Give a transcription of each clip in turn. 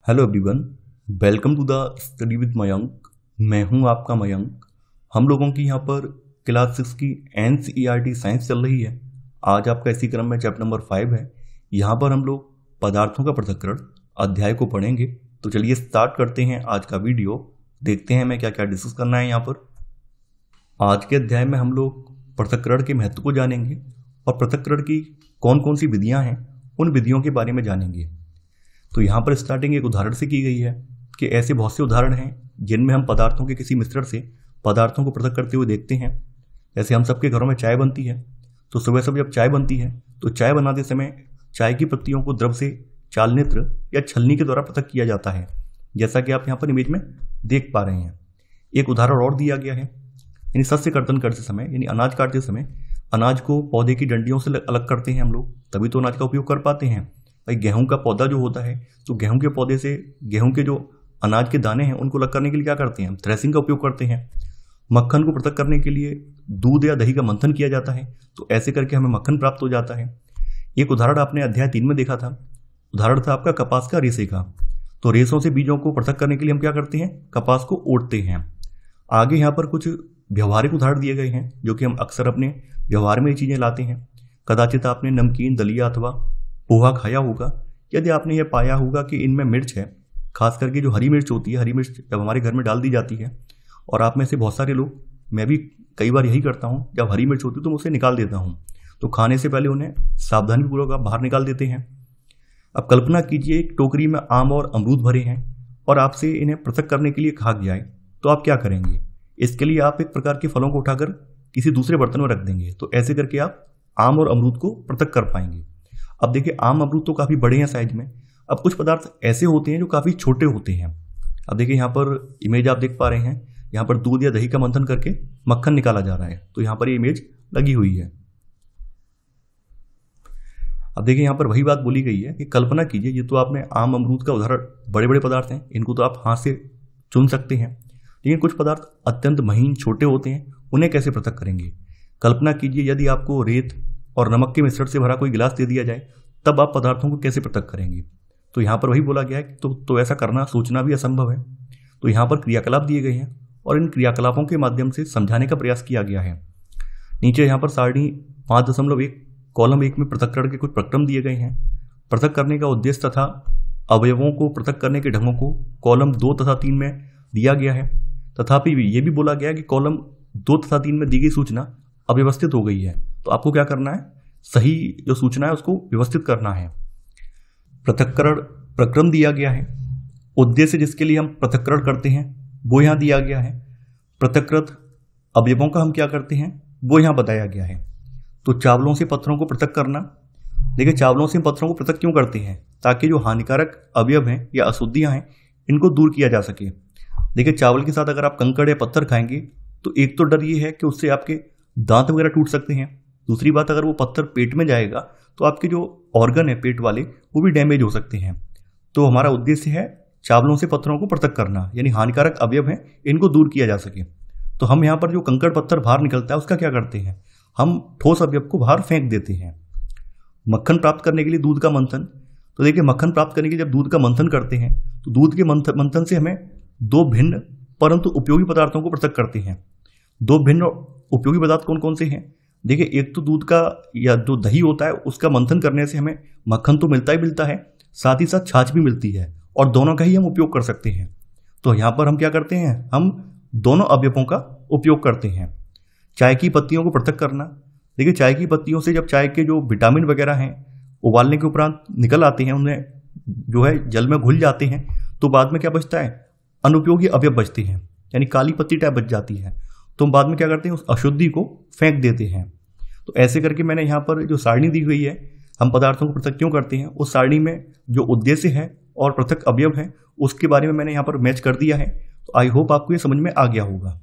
Hello everyone, welcome to the study with Mayank. मैं हूं आपका मयंक। हम लोगों की यहां पर क्लास 6 की NCERT साइंस चल रही है। आज आपका इसी क्रम में चैप्टर नंबर 5 है। यहां पर हम लोग पदार्थों का पृथक्करण अध्याय को पढ़ेंगे। तो चलिए स्टार्ट करते हैं आज का वीडियो। देखते हैं हमें क्या क्या डिस्कस करना है। यहाँ पर आज के अध्याय में हम लोग पृथक्करण के महत्व को जानेंगे और पृथक्करण की कौन कौन सी विधियाँ हैं उन विधियों के बारे में जानेंगे। तो यहाँ पर स्टार्टिंग एक उदाहरण से की गई है कि ऐसे बहुत से उदाहरण हैं जिनमें हम पदार्थों के किसी मिश्रण से पदार्थों को पृथक करते हुए देखते हैं। जैसे हम सबके घरों में चाय बनती है, तो सुबह सुबह जब चाय बनती है तो चाय बनाते समय चाय की पत्तियों को द्रव से चालनेत्र या छलनी के द्वारा पृथक किया जाता है, जैसा कि आप यहाँ पर इमेज में देख पा रहे हैं। एक उदाहरण और दिया गया है, यानी शस्य कर्तन करते समय यानी अनाज काटते समय अनाज को पौधे की डंडियों से अलग करते हैं हम लोग, तभी तो अनाज का उपयोग कर पाते हैं। भाई गेहूं का पौधा जो होता है तो गेहूं के पौधे से गेहूं के जो अनाज के दाने हैं उनको अलग करने के लिए क्या करते हैं, हम थ्रेसिंग का उपयोग करते हैं। मक्खन को पृथक करने के लिए दूध या दही का मंथन किया जाता है, तो ऐसे करके हमें मक्खन प्राप्त हो जाता है। एक उदाहरण आपने अध्याय 3 में देखा था, उदाहरण था आपका कपास का रेशे का। तो रेशों से बीजों को पृथक करने के लिए हम क्या करते हैं, कपास को ओढ़ते हैं। आगे यहाँ पर कुछ व्यवहारिक उदाहरण दिए गए हैं जो कि हम अक्सर अपने व्यवहार में ये चीज़ें लाते हैं। कदाचित आपने नमकीन, दलिया अथवा पोहा खाया होगा। यदि आपने यह पाया होगा कि इनमें मिर्च है, खास करके जो हरी मिर्च होती है, हरी मिर्च जब हमारे घर में डाल दी जाती है और आप में से बहुत सारे लोग, मैं भी कई बार यही करता हूँ, जब हरी मिर्च होती है तो मैं उसे निकाल देता हूँ। तो खाने से पहले उन्हें सावधानीपूर्वक आप बाहर निकाल देते हैं। अब कल्पना कीजिए एक टोकरी में आम और अमरूद भरे हैं और आपसे इन्हें पृथक करने के लिए कहा गया है, तो आप क्या करेंगे? इसके लिए आप एक प्रकार के फलों को उठाकर किसी दूसरे बर्तन में रख देंगे, तो ऐसे करके आप आम और अमरूद को पृथक कर पाएंगे। अब देखिए आम अमरूद तो काफ़ी बड़े हैं साइज में। अब कुछ पदार्थ ऐसे होते हैं जो काफ़ी छोटे होते हैं। अब देखिए यहाँ पर इमेज आप देख पा रहे हैं, यहाँ पर दूध या दही का मंथन करके मक्खन निकाला जा रहा है, तो यहाँ पर ये इमेज लगी हुई है। अब देखिए यहाँ पर वही बात बोली गई है कि कल्पना कीजिए, ये तो आपने आम अमरूद का उदाहरण, बड़े बड़े पदार्थ हैं, इनको तो आप हाथ से चुन सकते हैं, लेकिन कुछ पदार्थ अत्यंत महीन छोटे होते हैं, उन्हें कैसे पृथक करेंगे? कल्पना कीजिए यदि आपको रेत और नमक के मिश्रण से भरा कोई गिलास दे दिया जाए, तब आप पदार्थों को कैसे पृथक करेंगे? तो यहाँ पर वही बोला गया है कि तो ऐसा करना, सोचना भी असंभव है। तो यहाँ पर क्रियाकलाप दिए गए हैं और इन क्रियाकलापों के माध्यम से समझाने का प्रयास किया गया है। नीचे यहाँ पर सारणी 5.1 कॉलम 1 में पृथक्करण के कुछ प्रक्रम दिए गए हैं। पृथक करने का उद्देश्य तथा अवयवों को पृथक करने के ढंगों को कॉलम 2 तथा 3 में दिया गया है। तथापि भी ये भी बोला गया है कि कॉलम 2 तथा 3 में दी गई सूचना अव्यवस्थित हो गई है, तो आपको क्या करना है, सही जो सूचना है उसको व्यवस्थित करना है। पृथक्करण प्रक्रम दिया गया है, उद्देश्य जिसके लिए हम पृथक्करण करते हैं वो यहाँ दिया गया है। पृथक्कृत अवयवों का हम क्या करते हैं वो यहाँ बताया गया है। तो चावलों से पत्थरों को पृथक करना, देखिए चावलों से पत्थरों को पृथक क्यों करते हैं, ताकि जो हानिकारक अवयव हैं या अशुद्धियाँ हैं इनको दूर किया जा सके। देखिए चावल के साथ अगर आप कंकड़ या पत्थर खाएंगे तो एक तो डर ये है कि उससे आपके दांत वगैरह टूट सकते हैं। दूसरी बात, अगर वो पत्थर पेट में जाएगा तो आपके जो ऑर्गन है पेट वाले वो भी डैमेज हो सकते हैं। तो हमारा उद्देश्य है चावलों से पत्थरों को पृथक करना, यानी हानिकारक अवयव हैं इनको दूर किया जा सके। तो हम यहाँ पर जो कंकड़ पत्थर बाहर निकलता है उसका क्या करते हैं, हम ठोस अवयव को बाहर फेंक देते हैं। मक्खन प्राप्त करने के लिए दूध का मंथन, तो देखिए मक्खन प्राप्त करने के लिए जब दूध का मंथन करते हैं तो दूध के मंथन से हमें दो भिन्न परंतु उपयोगी पदार्थों को पृथक करते हैं। दो भिन्न उपयोगी पदार्थ कौन कौन से हैं? देखिए एक तो दूध का या जो दही होता है उसका मंथन करने से हमें मक्खन तो मिलता ही मिलता है, साथ ही साथ छाछ भी मिलती है, और दोनों का ही हम उपयोग कर सकते हैं। तो यहाँ पर हम क्या करते हैं, हम दोनों अवयवों का उपयोग करते हैं। चाय की पत्तियों को पृथक करना, देखिए चाय की पत्तियों से जब चाय के जो विटामिन वगैरह हैं उबालने के उपरांत निकल आते हैं, उन्हें जो है जल में घुल जाते हैं, तो बाद में क्या बचता है, अनुपयोगी अवयव बचते हैं, यानी काली पत्ती टाइप बच जाती है। तो हम बाद में क्या करते हैं, उस अशुद्धि को फेंक देते हैं। तो ऐसे करके मैंने यहाँ पर जो सारणी दी हुई है, हम पदार्थों को पृथक क्यों करते हैं, उस सारणी में जो उद्देश्य है और पृथक अवयव है उसके बारे में मैंने यहाँ पर मैच कर दिया है। तो आई होप आपको ये समझ में आ गया होगा।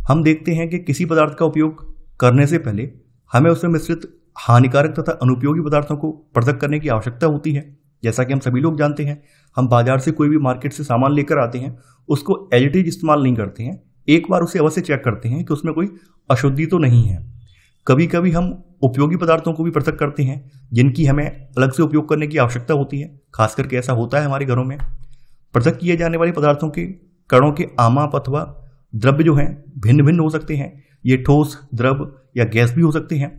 हम देखते हैं कि किसी पदार्थ का उपयोग करने से पहले हमें उसमें मिश्रित हानिकारक तथा अनुपयोगी पदार्थों को पृथक करने की आवश्यकता होती है। जैसा कि हम सभी लोग जानते हैं, हम बाजार से कोई भी मार्केट से सामान लेकर आते हैं, उसको एज इट इज इस्तेमाल नहीं करते हैं, एक बार उसे अवश्य चेक करते हैं कि उसमें कोई अशुद्धि तो नहीं है। कभी कभी हम उपयोगी पदार्थों को भी पृथक करते हैं जिनकी हमें अलग से उपयोग करने की आवश्यकता होती है। खास करके ऐसा होता है हमारे घरों में। पृथक किए जाने वाले पदार्थों के कणों के आमाप अथवा द्रव्य जो हैं भिन्न भिन्न हो सकते हैं। ये ठोस, द्रव या गैस भी हो सकते हैं।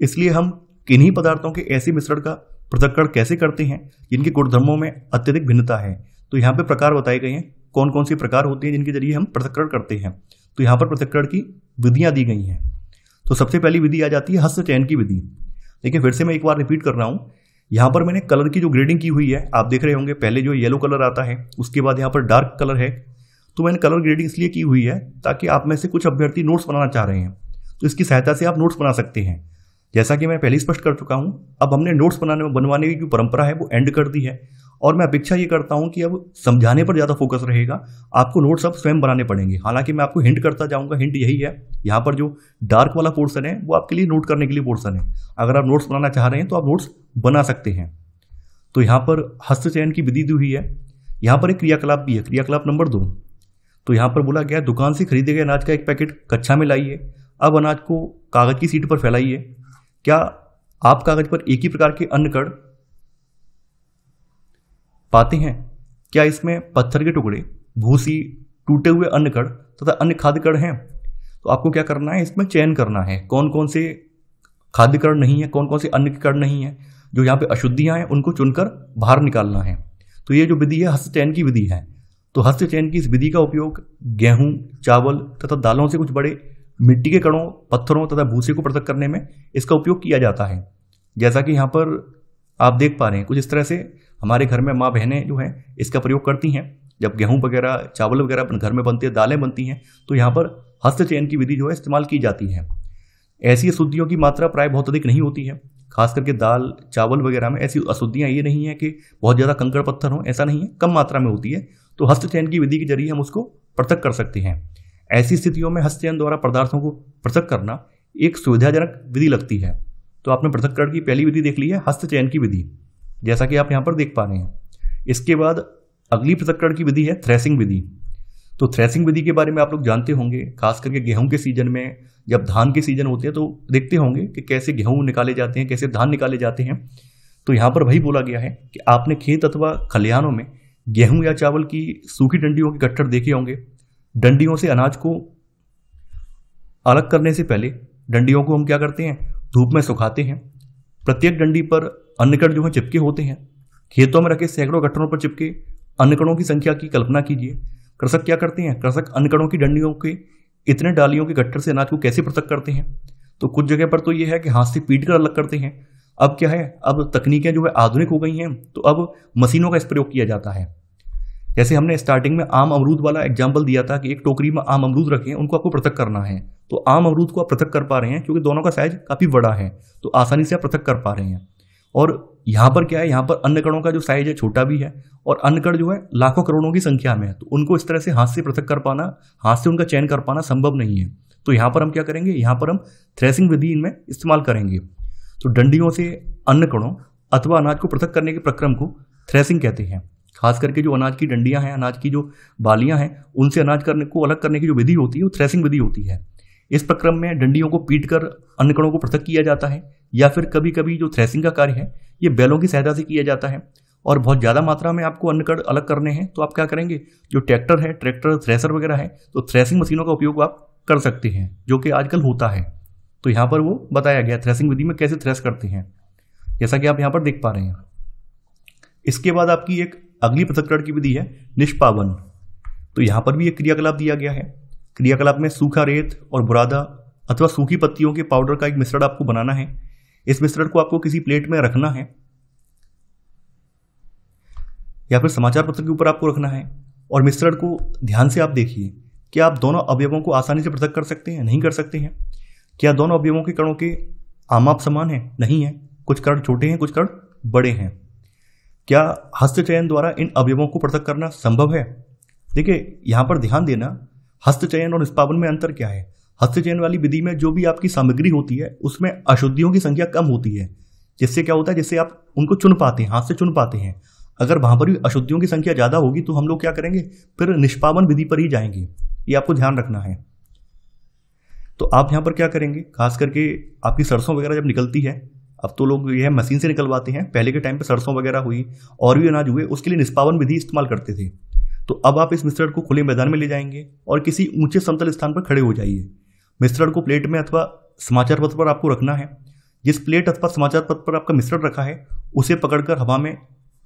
इसलिए हम किन्हीं पदार्थों के ऐसे मिश्रण का पृथक्करण कैसे करते हैं जिनके गुणधर्मों में अत्यधिक भिन्नता है। तो यहाँ पे प्रकार बताए गए हैं, कौन कौन से प्रकार होते हैं जिनके जरिए हम पृथक्करण करते हैं। तो यहाँ पर पृथक्करण की विधियां दी गई हैं। तो सबसे पहली विधि आ जाती है हस्त चयन की विधि। देखिए फिर से मैं एक बार रिपीट कर रहा हूँ। यहाँ पर मैंने कलर की जो ग्रेडिंग की हुई है, आप देख रहे होंगे पहले जो येलो कलर आता है, उसके बाद यहाँ पर डार्क कलर है। तो मैंने कलर ग्रेडिंग इसलिए की हुई है ताकि आप में से कुछ अभ्यर्थी नोट्स बनाना चाह रहे हैं तो इसकी सहायता से आप नोट्स बना सकते हैं। जैसा कि मैं पहले स्पष्ट कर चुका हूँ, अब हमने नोट्स बनवाने की जो परंपरा है वो एंड कर दी है और मैं अपेक्षा ये करता हूँ कि अब समझाने पर ज़्यादा फोकस रहेगा। आपको नोट्स अब स्वयं बनाने पड़ेंगे। हालांकि मैं आपको हिंट करता जाऊँगा, हिंट यही है, यहाँ पर जो डार्क वाला पोर्शन है वो आपके लिए नोट करने के लिए पोर्शन है। अगर आप नोट्स बनाना चाह रहे हैं तो आप नोट्स बना सकते हैं। तो यहाँ पर हस्त चयन की विधि दी हुई है। यहाँ पर एक क्रियाकलाप भी है, क्रियाकलाप नंबर 2। तो यहाँ पर बोला गया दुकान से खरीदे गए अनाज का एक पैकेट कक्षा में लाइए। अब अनाज को कागज की सीट पर फैलाइए। क्या आप कागज पर एक ही प्रकार के अन्न कण पाते हैं? क्या इसमें पत्थर के टुकड़े, भूसी, टूटे हुए अन्न कण तथा अन्य खाद्य कण हैं? तो आपको क्या करना है, इसमें चयन करना है कौन कौन से खाद्य कण नहीं है, कौन कौन से अन्य कण नहीं है। जो यहाँ पे अशुद्धियां हैं उनको चुनकर बाहर निकालना है। तो ये जो विधि है हस्त चयन की विधि है। तो हस्त चयन की इस विधि का उपयोग गेहूं, चावल तथा दालों से कुछ बड़े मिट्टी के कणों, पत्थरों तथा भूसे को पृथक करने में इसका उपयोग किया जाता है। जैसा कि यहाँ पर आप देख पा रहे हैं, कुछ इस तरह से हमारे घर में माँ बहनें जो हैं इसका प्रयोग करती हैं। जब गेहूं वगैरह, चावल वगैरह अपने घर में बनते हैं, दालें बनती हैं, तो यहाँ पर हस्त चयन की विधि जो है इस्तेमाल की जाती है। ऐसी अशुद्धियों की मात्रा प्राय बहुत अधिक नहीं होती है। खास करके दाल, चावल वगैरह में ऐसी अशुद्धियाँ ये नहीं है कि बहुत ज़्यादा कंकड़ पत्थर हों, ऐसा नहीं है, कम मात्रा में होती है। तो हस्त चयन की विधि के जरिए हम उसको पृथक कर सकते हैं। ऐसी स्थितियों में हस्त चयन द्वारा पदार्थों को पृथक करना एक सुविधाजनक विधि लगती है। तो आपने पृथक्करण की पहली विधि देख ली है, हस्त चयन की विधि, जैसा कि आप यहाँ पर देख पा रहे हैं। इसके बाद अगली पृथक्करण की विधि है थ्रेसिंग विधि। तो थ्रेसिंग विधि के बारे में आप लोग जानते होंगे। खास करके गेहूं के सीजन में, जब धान के सीजन होते हैं तो देखते होंगे कि कैसे गेहूं निकाले जाते हैं, कैसे धान निकाले जाते हैं। तो यहाँ पर वही बोला गया है कि आपने खेत अथवा खलिहानों में गेहूं या चावल की सूखी डंडियों के गट्ठर देखे होंगे। डंडियों से अनाज को अलग करने से पहले डंडियों को हम क्या करते हैं, धूप में सुखाते हैं। प्रत्येक डंडी पर अन्नकण जो है चिपके होते हैं। खेतों में रखे सैकड़ों गट्ठरों पर चिपके अन्नकणों की संख्या की कल्पना कीजिए। कृषक क्या करते हैं, कृषक अन्नकणों की डंडियों के इतने डालियों के गट्ठर से अनाज को कैसे पृथक करते हैं? तो कुछ जगह पर तो ये है कि हाथ से पीट कर अलग करते हैं। अब क्या है, अब तकनीकें जो है आधुनिक हो गई हैं, तो अब मशीनों का इस प्रयोग किया जाता है। जैसे हमने स्टार्टिंग में आम अमरूद वाला एग्जाम्पल दिया था कि एक टोकरी में आम अमरूद रखे हैं, उनको आपको पृथक करना है। तो आम अमरूद को आप पृथक कर पा रहे हैं क्योंकि दोनों का साइज काफी बड़ा है, तो आसानी से आप पृथक कर पा रहे हैं। और यहाँ पर क्या है, यहाँ पर अन्न कणों का जो साइज है छोटा भी है और अन्न कण जो है लाखों करोड़ों की संख्या में है। तो उनको इस तरह से हाथ से पृथक कर पाना, हाथ से उनका चयन कर पाना संभव नहीं है। तो यहाँ पर हम क्या करेंगे, यहाँ पर हम थ्रेसिंग विधि इनमें इस्तेमाल करेंगे। तो डंडियों से अन्न कणों अथवा अनाज को पृथक करने के प्रक्रम को थ्रेसिंग कहते हैं। खास करके जो अनाज की डंडियां हैं, अनाज की जो बालियां हैं, उनसे अनाज को अलग करने की जो विधि होती है वो थ्रेसिंग विधि होती है। इस प्रक्रम में डंडियों को पीटकर अन्न कणों को पृथक किया जाता है, या फिर कभी कभी जो थ्रेसिंग का कार्य है ये बैलों की सहायता से किया जाता है। और बहुत ज़्यादा मात्रा में आपको अन्न कण अलग करने हैं तो आप क्या करेंगे, जो ट्रैक्टर है, ट्रैक्टर थ्रेसर वगैरह है, तो थ्रेसिंग मशीनों का उपयोग आप कर सकते हैं, जो कि आजकल होता है। तो यहाँ पर वो बताया गया थ्रेसिंग विधि में कैसे थ्रेस करते हैं, जैसा कि आप यहाँ पर देख पा रहे हैं। इसके बाद आपकी एक अगली पृथक्करण की विधि है निष्पावन। तो यहाँ पर भी एक क्रियाकलाप दिया गया है। क्रियाकलाप में सूखा रेत और बुरादा अथवा सूखी पत्तियों के पाउडर का एक मिश्रण आपको बनाना है। इस मिश्रण को आपको किसी प्लेट में रखना है या फिर समाचार पत्र के ऊपर आपको रखना है, और मिश्रण को ध्यान से आप देखिए। क्या आप दोनों अवयवों को आसानी से पृथक कर सकते हैं? नहीं कर सकते हैं। क्या दोनों अवयवों के कणों के आमाप समान है? नहीं है, कुछ कण छोटे हैं, कुछ कण बड़े हैं। क्या हस्त चयन द्वारा इन अवयवों को पृथक करना संभव है? देखिए यहाँ पर ध्यान देना, हस्त चयन और निष्पावन में अंतर क्या है। हस्त चयन वाली विधि में जो भी आपकी सामग्री होती है उसमें अशुद्धियों की संख्या कम होती है, जिससे क्या होता है, जिससे आप उनको चुन पाते हैं, हाथ से चुन पाते हैं। अगर वहां पर भी अशुद्धियों की संख्या ज्यादा होगी तो हम लोग क्या करेंगे, फिर निष्पावन विधि पर ही जाएंगे। ये आपको ध्यान रखना है। तो आप यहाँ पर क्या करेंगे, खास करके आपकी सरसों वगैरह जब निकलती है, अब तो लोग यह मशीन से निकलवाते हैं, पहले के टाइम पे सरसों वगैरह हुई और भी अनाज हुए, उसके लिए निष्पावन विधि इस्तेमाल करते थे। तो अब आप इस मिश्रण को खुले मैदान में ले जाएंगे और किसी ऊंचे समतल स्थान पर खड़े हो जाइए। मिश्रण को प्लेट में अथवा समाचार पत्र पर आपको रखना है। जिस प्लेट अथवा समाचार पत्र पर आपका मिश्रण रखा है उसे पकड़कर हवा में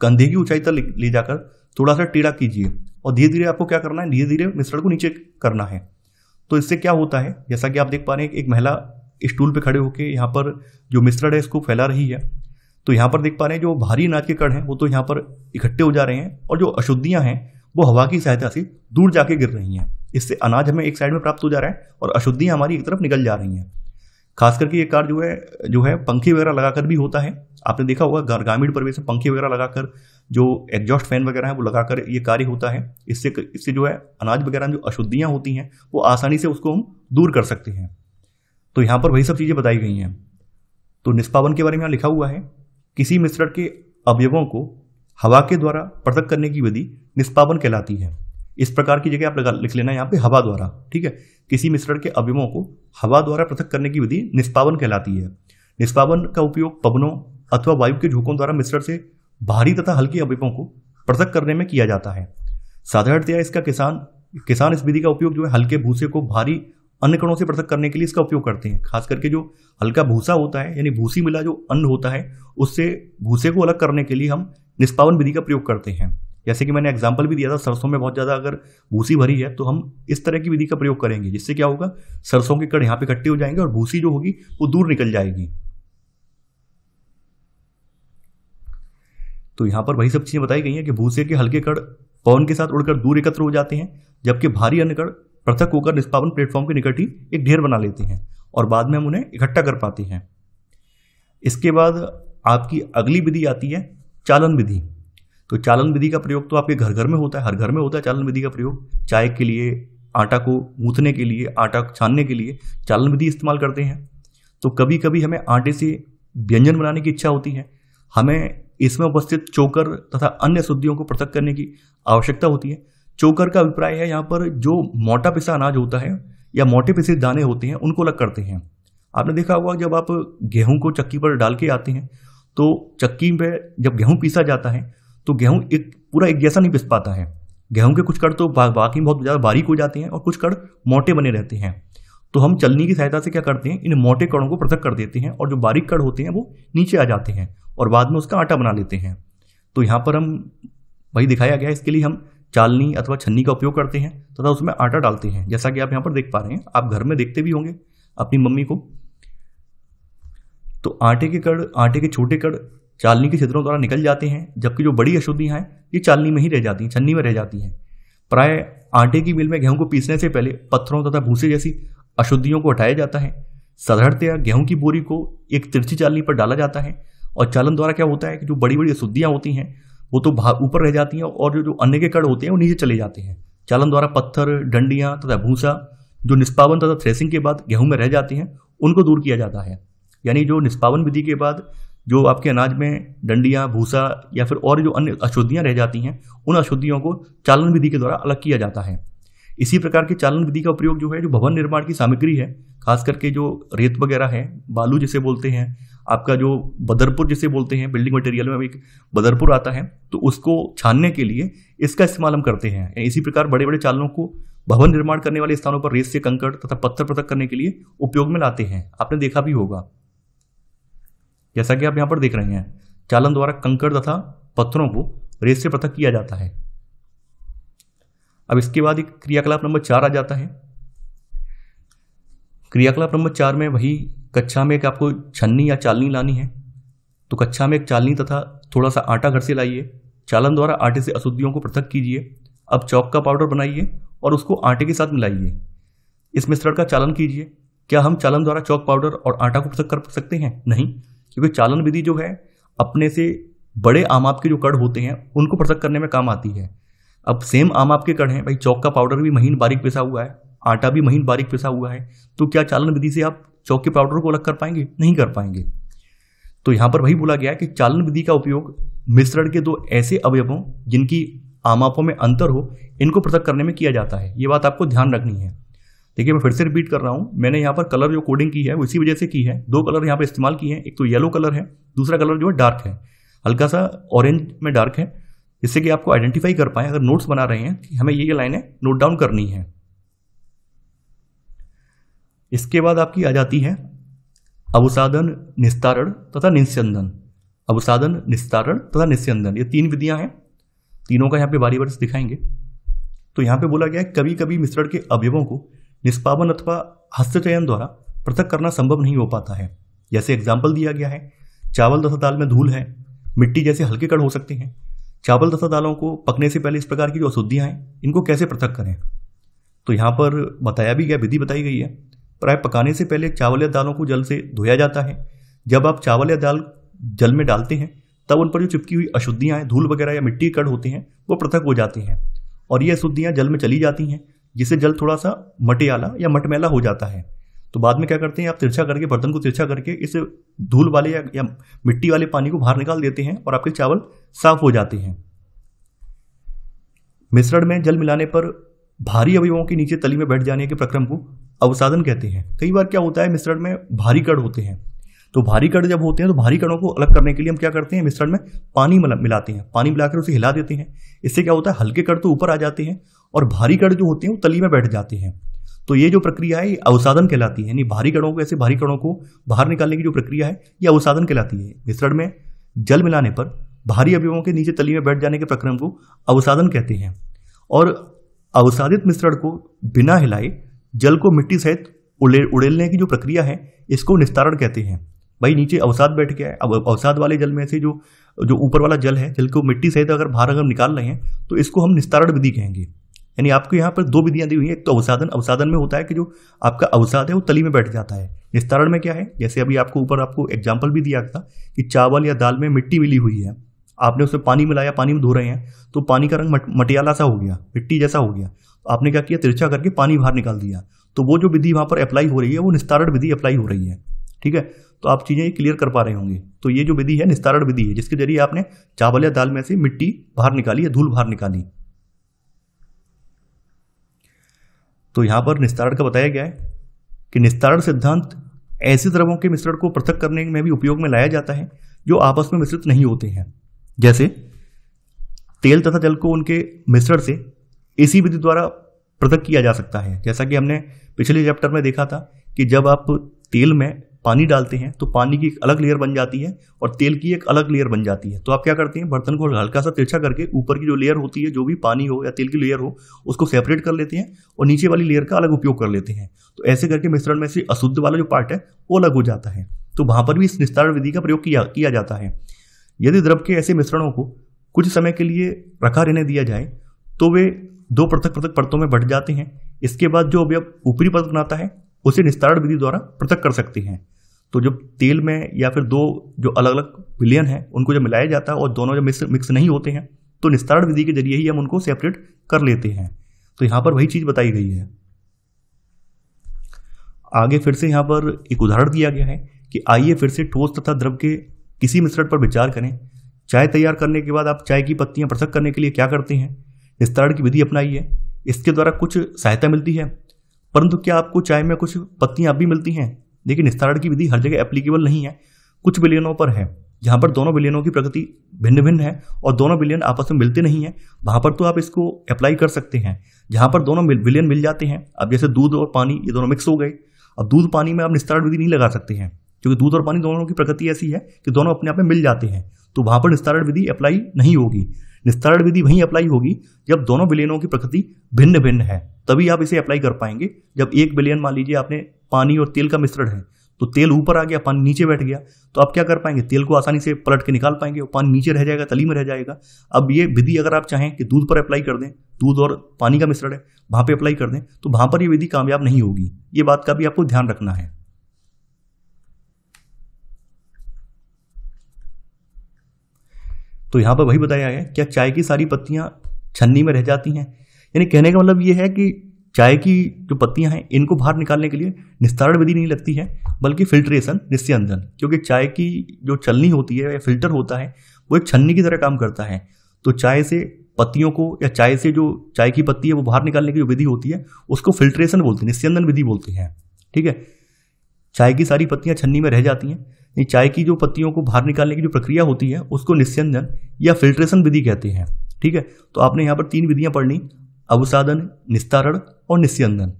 कंधे की ऊंचाई तक ले जाकर थोड़ा सा टेढ़ा कीजिए और धीरे धीरे आपको क्या करना है, धीरे धीरे मिश्रण को नीचे करना है। तो इससे क्या होता है, जैसा कि आप देख पा रहे हैं, एक महिला स्टूल पे खड़े होकर यहाँ पर जो मिश्रण है इसको फैला रही है। तो यहाँ पर देख पा रहे हैं जो भारी अनाज के कण हैं वो तो यहाँ पर इकट्ठे हो जा रहे हैं और जो अशुद्धियां हैं वो हवा की सहायता से दूर जाके गिर रही हैं। इससे अनाज हमें एक साइड में प्राप्त हो जा रहा है और अशुद्धियां हमारी एक तरफ निकल जा रही हैं। खास करके ये कार्य जो है पंखे वगैरह लगाकर भी होता है। आपने देखा होगा ग्रामीण परिवेश में पंखे वगैरह लगाकर, जो एग्जॉस्ट फैन वगैरह है वो लगाकर ये कार्य होता है। इससे जो है अनाज वगैरह जो अशुद्धियां होती हैं वो आसानी से उसको हम दूर कर सकते हैं। तो यहाँ पर वही सब चीजें बताई गई हैं। तो निष्पावन के बारे में यहाँ लिखा हुआ है, किसी मिश्रण के अवयवों को हवा के द्वारा पृथक करने की विधि निष्पावन कहलाती है। इस प्रकार की जगह आप लिख लेना यहाँ पे हवा द्वारा, ठीक है। किसी मिश्रण के अवयवों को हवा द्वारा पृथक करने की विधि निष्पावन कहलाती है। निष्पावन का उपयोग पवनों अथवा वायु के झोंकों द्वारा मिश्रण से भारी तथा हल्के अवयवों को पृथक करने में किया जाता है। साधारणतया इसका किसान इस विधि का उपयोग जो है हल्के भूसे को भारी अन्य कणों से पृथक करने के लिए इसका उपयोग करते हैं। खास करके जो हल्का भूसा होता है, यानी भूसी मिला जो अन्न होता है, उससे भूसे को अलग करने के लिए हम निष्पावन विधि का प्रयोग करते हैं। जैसे कि मैंने एग्जाम्पल भी दिया था, सरसों में बहुत ज्यादा अगर भूसी भरी है तो हम इस तरह की विधि का प्रयोग करेंगे, जिससे क्या होगा, सरसों के कण यहाँ पे इकट्ठे हो जाएंगे और भूसी जो होगी वो दूर निकल जाएगी। तो यहाँ पर वही सब चीजें बताई गई हैं कि भूसे के हल्के कण पवन के साथ उड़कर दूर एकत्र हो जाते हैं, जबकि भारी अन्य कण पृथक होकर निष्पावन प्लेटफॉर्म के निकट ही एक ढेर बना लेते हैं और बाद में हम उन्हें इकट्ठा कर पाते हैं। इसके बाद आपकी अगली विधि आती है चालन विधि। तो चालन विधि का प्रयोग तो आपके घर घर में होता है, हर घर में होता है चालन विधि का प्रयोग। चाय के लिए, आटा को गूंथने के लिए, आटा छानने के लिए चालन विधि इस्तेमाल करते हैं। तो कभी कभी हमें आटे से व्यंजन बनाने की इच्छा होती है, हमें इसमें उपस्थित चोकर तथा अन्य शुद्धियों को पृथक करने की आवश्यकता होती है। चोकर का अभिप्राय है यहाँ पर जो मोटा पिसा अनाज होता है या मोटे पिसे दाने होते हैं उनको अलग करते हैं। आपने देखा होगा जब आप गेहूं को चक्की पर डाल के आते हैं तो चक्की पे जब गेहूं पीसा जाता है तो गेहूं एक जैसा नहीं पिस पाता है। गेहूं के कुछ कण तो बाकी बहुत ज़्यादा बारीक हो जाते हैं और कुछ कण मोटे बने रहते हैं। तो हम चलनी की सहायता से क्या करते हैं, इन मोटे कणों को पृथक कर देते हैं और जो बारीक कण होते हैं वो नीचे आ जाते हैं और बाद में उसका आटा बना लेते हैं। तो यहाँ पर हम वही दिखाया गया है, इसके लिए हम चालनी अथवा छन्नी का उपयोग करते हैं तथा उसमें आटा डालते हैं, जैसा कि आप यहाँ पर देख पा रहे हैं। आप घर में देखते भी होंगे अपनी मम्मी को। तो आटे के छोटे कण चालनी के छिद्रों द्वारा निकल जाते हैं, जबकि जो बड़ी अशुद्धियां हैं ये चालनी में ही रह जाती हैं, छन्नी में रह जाती हैं। प्राय आटे की मिल में गेहूं को पीसने से पहले पत्थरों तथा भूसे जैसी अशुद्धियों को हटाया जाता है। साधारणतया गेहूं की बोरी को एक तिरछी चालनी पर डाला जाता है और चालन द्वारा क्या होता है कि जो बड़ी बड़ी अशुद्धियां होती हैं वो तो ऊपर रह जाती हैं और जो अन्य के कण होते हैं वो नीचे चले जाते हैं। चालन द्वारा पत्थर, डंडियां तथा भूसा जो निष्पावन तथा थ्रेसिंग के बाद गेहूं में रह जाती हैं उनको दूर किया जाता है। यानी जो निष्पावन विधि के बाद जो आपके अनाज में डंडियां, भूसा या फिर और जो अन्य अशुद्धियां रह जाती हैं उन अशुद्धियों को चालन विधि के द्वारा अलग किया जाता है। इसी प्रकार की चालन विधि का उपयोग जो है, जो भवन निर्माण की सामग्री है, खास करके जो रेत वगैरह है, बालू जिसे बोलते हैं, आपका जो बदरपुर जिसे बोलते हैं, बिल्डिंग मटेरियल में एक बदरपुर आता है, तो उसको छानने के लिए इसका इस्तेमाल हम करते हैं। इसी प्रकार बड़े बड़े चालनों को भवन निर्माण करने वाले स्थानों पर रेत से कंकड़ तथा पत्थर पृथक करने के लिए उपयोग में लाते हैं। आपने देखा भी होगा, जैसा कि आप यहाँ पर देख रहे हैं, चालन द्वारा कंकड़ तथा पत्थरों को रेत से पृथक किया जाता है। अब इसके बाद एक क्रियाकलाप नंबर 4 आ जाता है। क्रियाकलाप नंबर 4 में वही कक्षा में एक आपको छन्नी या चालनी लानी है। तो कक्षा में एक चालनी तथा थोड़ा सा आटा घर से लाइए, चालन द्वारा आटे से अशुद्धियों को पृथक कीजिए। अब चौक का पाउडर बनाइए और उसको आटे के साथ मिलाइए। इस मिश्रण का चालन कीजिए। क्या हम चालन द्वारा चौक पाउडर और आटा को पृथक कर सकते हैं? नहीं, क्योंकि चालन विधि जो है अपने से बड़े आमाप के जो कण होते हैं उनको पृथक करने में काम आती है। अब सेम आमाप के कण हैं भाई, चौक का पाउडर भी महीन बारीक पिसा हुआ है, आटा भी महीन बारीक पिसा हुआ है, तो क्या चालन विधि से आप चौक के पाउडर को अलग कर पाएंगे? नहीं कर पाएंगे। तो यहां पर वही बोला गया है कि चालन विधि का उपयोग मिश्रण के दो ऐसे अवयवों जिनकी आमापों में अंतर हो, इनको पृथक करने में किया जाता है। ये बात आपको ध्यान रखनी है। देखिए मैं फिर से रिपीट कर रहा हूँ, मैंने यहाँ पर कलर जो कोडिंग की है वो इसी वजह से की है। दो कलर यहाँ पर इस्तेमाल किए हैं, एक तो येलो कलर है, दूसरा कलर जो है डार्क है, हल्का सा ऑरेंज में डार्क है, जिससे कि आपको आइडेंटिफाई कर पाए अगर नोट्स बना रहे हैं कि हमें ये लाइनें नोट डाउन करनी है। इसके बाद आपकी आ जाती है अवसादन, निस्तारण तथा निस्यंदन। अवसादन, निस्तारण तथा निस्यंदन, ये 3 विधियां हैं, तीनों का यहाँ पे बारी बारी से दिखाएंगे। तो यहाँ पे बोला गया है कभी कभी मिश्रण के अवयवों को निष्पावन अथवा हस्तचयन द्वारा पृथक करना संभव नहीं हो पाता है। जैसे एग्जाम्पल दिया गया है, चावल तथा दाल में धूल है, मिट्टी जैसे हल्के कण हो सकते हैं। चावल तथा दालों को पकने से पहले इस प्रकार की जो अशुद्धियां हैं इनको कैसे पृथक करें। तो यहाँ पर बताया भी गया, विधि बताई गई है। प्राय पकाने से पहले चावल या दालों को जल से धोया जाता है। जब आप चावल या दाल जल में डालते हैं तब उन पर जो चिपकी हुई अशुद्धियां हैं, धूल वगैरह या मिट्टी के कण होते हैं, वो पृथक हो जाते हैं और ये अशुद्धियां जल में चली जाती हैं, जिससे जल थोड़ा सा मटियाला या मटमैला हो जाता है। तो बाद में क्या करते हैं, आप तिरछा करके, बर्तन को तिरछा करके इस धूल वाले या मिट्टी वाले पानी को बाहर निकाल देते हैं और आपके चावल साफ हो जाते हैं। मिश्रण में जल मिलाने पर भारी अवयवों के नीचे तली में बैठ जाने के प्रक्रम को अवसादन कहते हैं। कई बार क्या होता है, मिश्रण में भारी कण होते हैं, तो भारी कण जब होते हैं तो भारी कणों को अलग करने के लिए हम क्या करते हैं, मिश्रण में पानी मिलाते हैं, पानी मिलाकर उसे हिला देते हैं। इससे क्या होता है, हल्के कण तो ऊपर आ जाते हैं और भारी कण जो होते हैं वो तली में बैठ जाते हैं। तो ये जो प्रक्रिया है ये अवसादन कहलाती है, यानी भारी कणों को, ऐसे भारी कणों को बाहर निकालने की जो प्रक्रिया है ये अवसादन कहलाती है। मिश्रण में जल मिलाने पर भारी अवयवों के नीचे तली में बैठ जाने के प्रक्रम को अवसादन कहते हैं। और अवसादित मिश्रण को बिना हिलाए जल को मिट्टी सहित उड़ेलने की जो प्रक्रिया है इसको निस्तारण कहते हैं। भाई नीचे अवसाद बैठ गया है, अब अवसाद वाले जल में से जो ऊपर वाला जल है, जल को मिट्टी सहित अगर बाहर अगर निकाल रहे हैं तो इसको हम निस्तारण विधि कहेंगे। यानी आपको यहाँ पर 2 विधियां दी हुई हैं। एक तो अवसादन में होता है कि जो आपका अवसाद है वो तली में बैठ जाता है। निस्तारण में क्या है, जैसे अभी आपको एग्जाम्पल भी दिया था कि चावल या दाल में मिट्टी मिली हुई है, आपने उसमें पानी मिलाया, पानी में धो रहे हैं तो पानी का रंग मटियाला सा हो गया, मिट्टी जैसा हो गया, तो आपने क्या किया, तिरछा करके पानी बाहर निकाल दिया। तो वो जो विधि वहां पर अप्लाई हो रही है वो निस्तारण विधि अप्लाई हो रही है। ठीक है, तो आप चीजें क्लियर कर पा रहे होंगे। तो ये जो विधि है निस्तारण विधि है, जिसके जरिए आपने चावल या दाल में से मिट्टी बाहर निकाली या धूल बाहर निकाली। तो यहां पर निस्तारण का बताया गया है कि निस्तारण सिद्धांत ऐसे द्रवों के मिश्रण को पृथक करने में भी उपयोग में लाया जाता है जो आपस में मिश्रित नहीं होते हैं। जैसे तेल तथा जल को उनके मिश्रण से इसी विधि द्वारा पृथक किया जा सकता है। जैसा कि हमने पिछले चैप्टर में देखा था कि जब आप तेल में पानी डालते हैं तो पानी की एक अलग लेयर बन जाती है और तेल की एक अलग लेयर बन जाती है। तो आप क्या करते हैं, बर्तन को हल्का सा तिरछा करके ऊपर की जो लेयर होती है, जो भी पानी हो या तेल की लेयर हो, उसको सेपरेट कर लेते हैं और नीचे वाली लेयर का अलग उपयोग कर लेते हैं। तो ऐसे करके मिश्रण में से अशुद्ध वाला जो पार्ट है वो अलग हो जाता है। तो वहां पर भी इस निस्तारण विधि का प्रयोग किया जाता है। यदि द्रव के ऐसे मिश्रणों को कुछ समय के लिए रखा रहने दिया जाए तो वे 2 पृथक पृथक परतों में बढ़ जाते हैं। इसके बाद जो अवयव ऊपरी परत बनाता है उसे निस्तारण विधि द्वारा पृथक कर सकते हैं। तो जब तेल में या फिर 2 जो अलग अलग विलयन है उनको जब मिलाया जाता है और दोनों जब मिक्स नहीं होते हैं तो निस्तारण विधि के जरिए ही हम उनको सेपरेट कर लेते हैं। तो यहां पर वही चीज बताई गई है। आगे फिर से यहां पर एक उदाहरण दिया गया है कि आइए फिर से ठोस तथा द्रव के किसी मिश्रण पर विचार करें। चाय तैयार करने के बाद आप चाय की पत्तियां पृथक करने के लिए क्या करते हैं, निस्तारण की विधि अपनाई है। इसके द्वारा कुछ सहायता मिलती है, परंतु क्या आपको चाय में कुछ पत्तियां अब भी मिलती हैं? देखिए, निस्तारण की विधि हर जगह एप्लीकेबल नहीं है, कुछ विलयनों पर है जहां पर दोनों विलयनों की प्रकृति भिन्न भिन्न है और दोनों विलयन आपस में मिलते नहीं है, वहां पर तो आप इसको अप्लाई कर सकते हैं। जहां पर दोनों विलयन मिल जाते हैं, अब जैसे दूध और पानी ये दोनों मिक्स हो गए, अब दूध पानी में आप निस्तारण विधि नहीं लगा सकते हैं क्योंकि दूध और पानी दोनों की प्रकृति ऐसी है कि दोनों अपने आप में मिल जाते हैं। तो वहां पर निस्तारण विधि अप्लाई नहीं होगी। निस्तारण विधि वहीं अप्लाई होगी जब दोनों विलयनों की प्रकृति भिन्न भिन्न है, तभी आप इसे अप्लाई कर पाएंगे। जब एक विलयन, मान लीजिए आपने पानी और तेल का मिश्रण है, तो तेल ऊपर आ गया, पानी नीचे बैठ गया, तो आप क्या कर पाएंगे, तेल को आसानी से पलट के निकाल पाएंगे और पानी नीचे रह जाएगा, तली में रह जाएगा। अब ये विधि अगर आप चाहें कि दूध पर अप्लाई कर दें, दूध और पानी का मिश्रण है वहां पे अप्लाई कर दें, तो वहां पर ये विधि कामयाब नहीं होगी। ये बात का भी आपको ध्यान रखना है। तो यहां पर वही बताया है, क्या चाय की सारी पत्तियां छन्नी में रह जाती हैं? यानी कहने का मतलब ये है कि चाय की जो पत्तियां हैं इनको बाहर निकालने के लिए निस्तारण विधि नहीं लगती है, बल्कि फिल्ट्रेशन, निस्यंदन। क्योंकि चाय की जो छलनी होती है या फिल्टर होता है वो एक छन्नी की तरह काम करता है। तो चाय से पत्तियों को या चाय से जो चाय की पत्ती है वो बाहर निकालने की जो विधि होती है उसको फिल्ट्रेशन बोलते हैं, निस्यंदन विधि बोलते हैं। ठीक है, चाय की सारी पत्तियां छन्नी में रह जाती हैं, ये चाय की जो पत्तियों को बाहर निकालने की जो प्रक्रिया होती है उसको निस्यंदन या फिल्ट्रेशन विधि कहते हैं। ठीक है, तो आपने यहाँ पर 3 विधियां पढ़ ली, अवसादन, निस्तारण और निस्यंदन।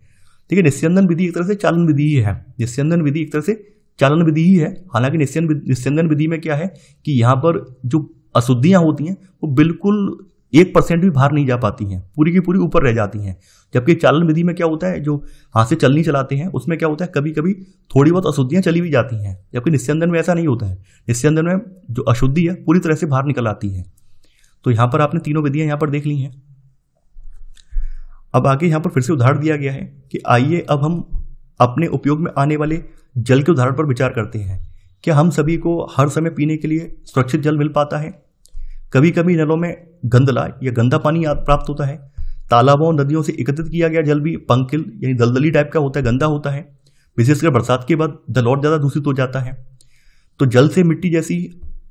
ठीक है, निस्यंदन विधि एक तरह से चालन विधि ही है, निस्यंदन विधि एक तरह से चालन विधि ही है। हालांकि निस्यंदन विधि में क्या है कि यहाँ पर जो अशुद्धियां होती हैं वो बिल्कुल 1% भी बाहर नहीं जा पाती हैं, पूरी की पूरी ऊपर रह जाती हैं। जबकि चालन विधि में क्या होता है, जो हाथ से चलनी चलाते हैं उसमें क्या होता है, कभी कभी थोड़ी बहुत अशुद्धियां चली भी जाती हैं, जबकि निस्यंदन में ऐसा नहीं होता है। निस्यंदन में जो अशुद्धि है पूरी तरह से बाहर निकल आती है। तो यहाँ पर आपने तीनों विधियां यहाँ पर देख ली हैं। अब आगे यहाँ पर फिर से उदाहरण दिया गया है कि आइए अब हम अपने उपयोग में आने वाले जल के उदाहरण पर विचार करते हैं। क्या हम सभी को हर समय पीने के लिए सुरक्षित जल मिल पाता है? कभी कभी नलों में गंदला या गंदा पानी प्राप्त होता है। तालाबों और नदियों से एकत्रित किया गया जल भी पंकिल यानी दलदली टाइप का होता है, गंदा होता है। विशेषकर बरसात के बाद जल और ज़्यादा दूषित हो जाता है। तो जल से मिट्टी जैसी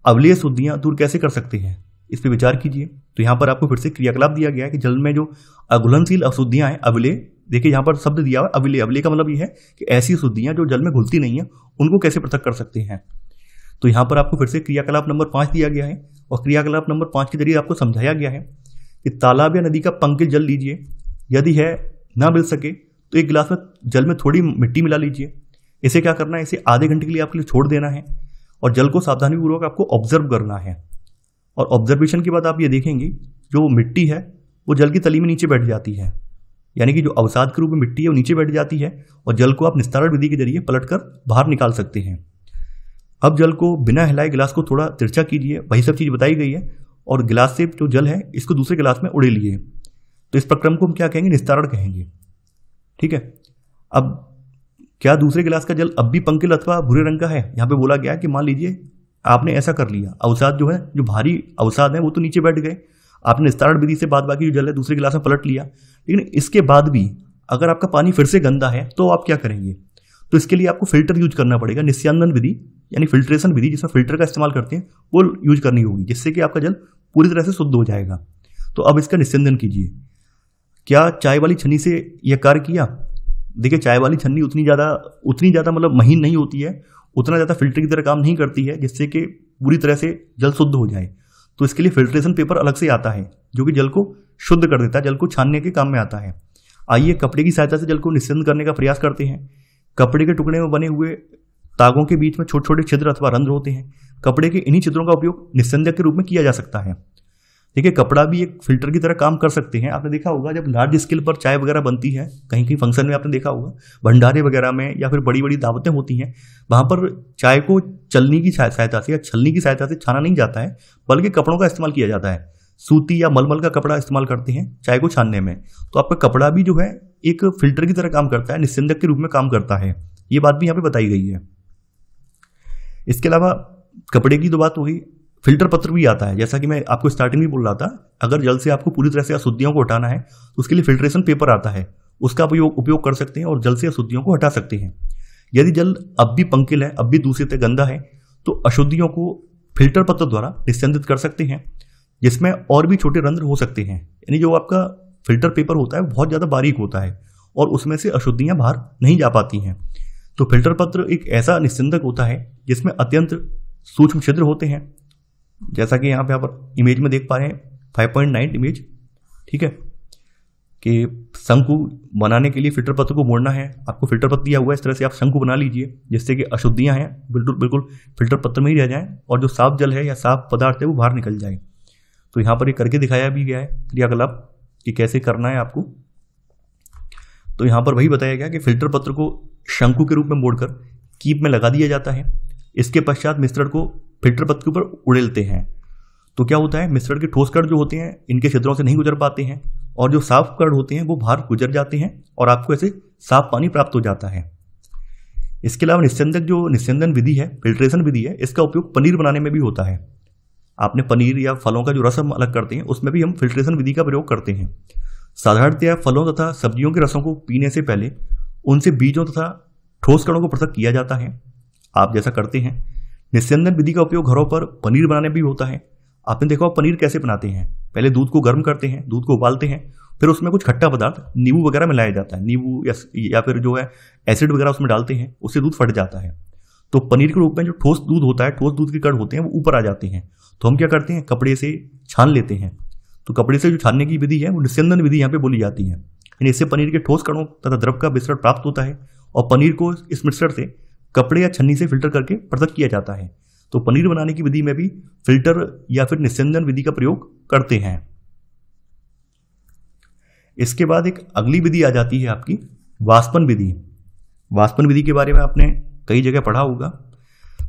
अम्लीय शुद्धियाँ दूर कैसे कर सकते हैं, इस पर विचार कीजिए। तो यहाँ पर आपको फिर से क्रियाकलाप दिया गया है कि जल में जो अघुलनशील अशुद्धियाँ हैं, अविलेय, देखिए यहाँ पर शब्द दिया हुआ अविलेय। अविलेय का मतलब ये है कि ऐसी अशुद्धियाँ जो जल में घुलती नहीं है उनको कैसे पृथक कर सकते हैं। तो यहाँ पर आपको फिर से क्रियाकलाप नंबर 5 दिया गया है और क्रियाकलाप नंबर 5 के जरिए आपको समझाया गया है कि तालाब या नदी का पंकिल जल लीजिए, यदि है ना मिल सके तो एक गिलास में जल में थोड़ी मिट्टी मिला लीजिए। इसे क्या करना है, इसे आधे घंटे के लिए आपके लिए छोड़ देना है और जल को सावधानीपूर्वक आपको ऑब्जर्व करना है। और ऑब्जर्वेशन के बाद आप ये देखेंगे जो मिट्टी है वो जल की तली में नीचे बैठ जाती है, यानी कि जो अवसाद के रूप में मिट्टी है वो नीचे बैठ जाती है और जल को आप निस्तारण विधि के जरिए पलटकर बाहर निकाल सकते हैं। अब जल को बिना हिलाए गिलास को थोड़ा तिरछा कीजिए, वही सब चीज़ बताई गई है, और गिलास से जो जल है इसको दूसरे गिलास में उड़े लिए। तो इस प्रक्रम को हम क्या कहेंगे, निस्तारण कहेंगे। ठीक है, अब क्या दूसरे गिलास का जल अब भी पंकिल अथवा भूरे रंग का है? यहाँ पे बोला गया कि मान लीजिए आपने ऐसा कर लिया, अवसाद जो है, जो भारी अवसाद है वो तो नीचे बैठ गए, आपने निस्तारण विधि से बाद बाकी जो जल है दूसरे गिलास में पलट लिया, लेकिन इसके बाद भी अगर आपका पानी फिर से गंदा है तो आप क्या करेंगे? तो इसके लिए आपको फिल्टर यूज करना पड़ेगा, निस्यंदन विधि यानी फिल्ट्रेशन विधि, जिसमें फिल्टर का इस्तेमाल करते हैं वो यूज करनी होगी, जिससे कि आपका जल पूरी तरह से शुद्ध हो जाएगा। तो अब इसका निस्यंदन कीजिए। क्या चाय वाली छन्नी से यह कार्य किया? देखिए, चाय वाली छन्नी उतनी ज़्यादा मतलब महीन नहीं होती है, उतना ज़्यादा फिल्टर की तरह काम नहीं करती है जिससे कि पूरी तरह से जल शुद्ध हो जाए। तो इसके लिए फिल्ट्रेशन पेपर अलग से आता है जो कि जल को शुद्ध कर देता है, जल को छानने के काम में आता है। आइए कपड़े की सहायता से जल को निस्यंदन करने का प्रयास करते हैं। कपड़े के टुकड़े में बने हुए तागों के बीच में छोटे छोटे छिद्र अथवा रंध्र होते हैं। कपड़े के इन्हीं छिद्रों का उपयोग निस्यंदक के रूप में किया जा सकता है। देखिए, कपड़ा भी एक फिल्टर की तरह काम कर सकते हैं। आपने देखा होगा जब लार्ज स्केल पर चाय वगैरह बनती है, कहीं कहीं फंक्शन में आपने देखा होगा, भंडारे वगैरह में या फिर बड़ी बड़ी दावतें होती हैं, वहाँ पर चाय को चलनी की सहायता से या छलनी की सहायता से छाना नहीं जाता है, बल्कि कपड़ों का इस्तेमाल किया जाता है। सूती या मलमल का कपड़ा इस्तेमाल करते हैं चाय को छानने में। तो आपका कपड़ा भी जो है एक फिल्टर की तरह काम करता है, निस्यंदक के रूप में काम करता है। ये बात भी यहाँ पे बताई गई है। इसके अलावा कपड़े की तो बात हो गई, फिल्टर पत्र भी आता है, जैसा कि मैं आपको स्टार्टिंग में बोल रहा था। अगर जल से आपको पूरी तरह से अशुद्धियों को हटाना है तो उसके लिए फिल्ट्रेशन पेपर आता है, उसका उपयोग कर सकते हैं और जल से अशुद्धियों को हटा सकते हैं। यदि जल अब भी पंकिल है, अब भी दूषित है, गंदा है, तो अशुद्धियों को फिल्टर पत्र द्वारा निस्यंदित कर सकते हैं, जिसमें और भी छोटे रंध्र हो सकते हैं। यानी जो आपका फिल्टर पेपर होता है वो बहुत ज़्यादा बारीक होता है और उसमें से अशुद्धियाँ बाहर नहीं जा पाती हैं। तो फिल्टर पत्र एक ऐसा निस्यंदक होता है जिसमें अत्यंत सूक्ष्म छिद्र होते हैं, जैसा कि यहाँ पर इमेज में देख पा रहे हैं 5.9 इमेज। ठीक है, कि शंकु बनाने के लिए फिल्टर पत्र को मोड़ना है, आपको फिल्टर पत्र दिया हुआ है, इस तरह से आप शंकु बना लीजिए जिससे कि अशुद्धियाँ हैं बिल्कुल फिल्टर पत्र में ही रह जाएं और जो साफ जल है या साफ पदार्थ है वो बाहर निकल जाए। तो यहाँ पर ये करके दिखाया भी गया है क्रियाकलाप कि कैसे करना है आपको। तो यहाँ पर वही बताया गया कि फिल्टर पत्र को शंकु के रूप में मोड़कर कीप में लगा दिया जाता है। इसके पश्चात मिश्रण को फिल्टर पत्र के ऊपर उड़ेलते हैं। तो क्या होता है, मिश्रण के ठोस कण जो होते हैं इनके छिद्रों से नहीं गुजर पाते हैं और जो साफ कण होते हैं वो बाहर गुजर जाते हैं और आपको ऐसे साफ पानी प्राप्त हो जाता है। इसके अलावा निस्यंदक जो निस्यंदन विधि है, फिल्ट्रेशन विधि है, इसका उपयोग पनीर बनाने में भी होता है। आपने पनीर या फलों का जो रस हम अलग करते हैं उसमें भी हम फिल्ट्रेशन विधि का प्रयोग करते हैं। साधारणतया फलों तथा सब्जियों के रसों को पीने से पहले उनसे बीजों तथा ठोस कणों को पृथक किया जाता है। आप जैसा करते हैं। निस्यंदन विधि का उपयोग घरों पर पनीर बनाने में भी होता है। आपने देखा हो पनीर कैसे बनाते हैं, पहले दूध को गर्म करते हैं, दूध को उबालते हैं, फिर उसमें कुछ खट्टा पदार्थ नींबू वगैरह मिलाया जाता है, नींबू या फिर जो है एसिड वगैरह उसमें डालते हैं, उससे दूध फट जाता है। तो पनीर के रूप में जो ठोस दूध होता है, ठोस दूध के कण होते हैं वो ऊपर आ जाते हैं। तो हम क्या करते हैं, कपड़े से छान लेते हैं। तो कपड़े से जो छानने की विधि है वो निस्यंदन विधि यहाँ पे बोली जाती है। इससे पनीर के ठोस कणों तथा द्रव का मिश्रण प्राप्त होता है और पनीर को इस मिश्रण से कपड़े या छन्नी से फिल्टर करके पृथक किया जाता है। तो पनीर बनाने की विधि में भी फिल्टर या फिर निस्यंदन विधि का प्रयोग करते हैं। इसके बाद एक अगली विधि आ जाती है आपकी वाष्पन विधि। वाष्पन विधि के बारे में आपने कई जगह पढ़ा होगा।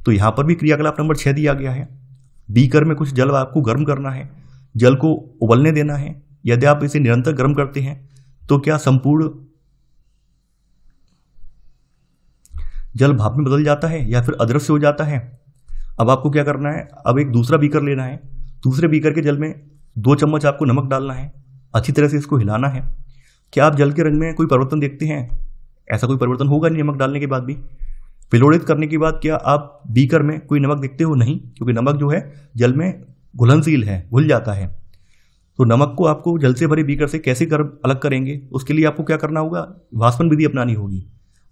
तो यहां पर भी क्रियाकलाप नंबर 6 दिया गया है। बीकर में कुछ जल आपको गर्म करना है, जल को उबलने देना है। यदि आप इसे निरंतर गर्म करते हैं तो क्या संपूर्ण जल भाप में बदल जाता है या फिर अदृश्य हो जाता है। अब आपको क्या करना है, अब एक दूसरा बीकर लेना है, दूसरे बीकर के जल में 2 चम्मच आपको नमक डालना है, अच्छी तरह से इसको हिलाना है। क्या आप जल के रंग में कोई परिवर्तन देखते हैं? ऐसा कोई परिवर्तन होगा नहीं नमक डालने के बाद भी। विलोड़ित करने के बाद क्या आप बीकर में कोई नमक देखते हो? नहीं, क्योंकि नमक जो है जल में घुलनशील है, घुल जाता है। तो नमक को आपको जल से भरे बीकर से कैसे अलग करेंगे, उसके लिए आपको क्या करना होगा, वाष्पन विधि अपनानी होगी।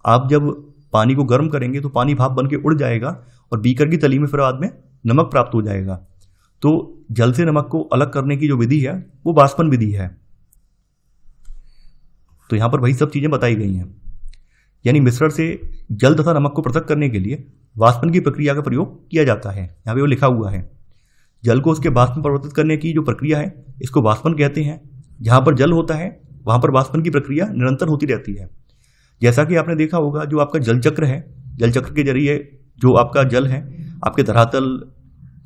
आप जब पानी को गर्म करेंगे तो पानी भाप बन के उड़ जाएगा और बीकर की तली में फिर बाद में नमक प्राप्त हो जाएगा। तो जल से नमक को अलग करने की जो विधि है वो वाष्पन विधि है। तो यहां पर वही सब चीजें बताई गई हैं। यानी मिश्रण से जल तथा नमक को पृथक करने के लिए वाष्पन की प्रक्रिया का प्रयोग किया जाता है। यहां पे वो लिखा हुआ है। जल को उसके वाष्प में परिवर्तित करने की जो प्रक्रिया है इसको वाष्पन कहते हैं। जहां पर जल होता है वहां पर वाष्पन की प्रक्रिया निरंतर होती रहती है। जैसा कि आपने देखा होगा, जो आपका जल चक्र है, जल चक्र के जरिए जो आपका जल है आपके धरातल,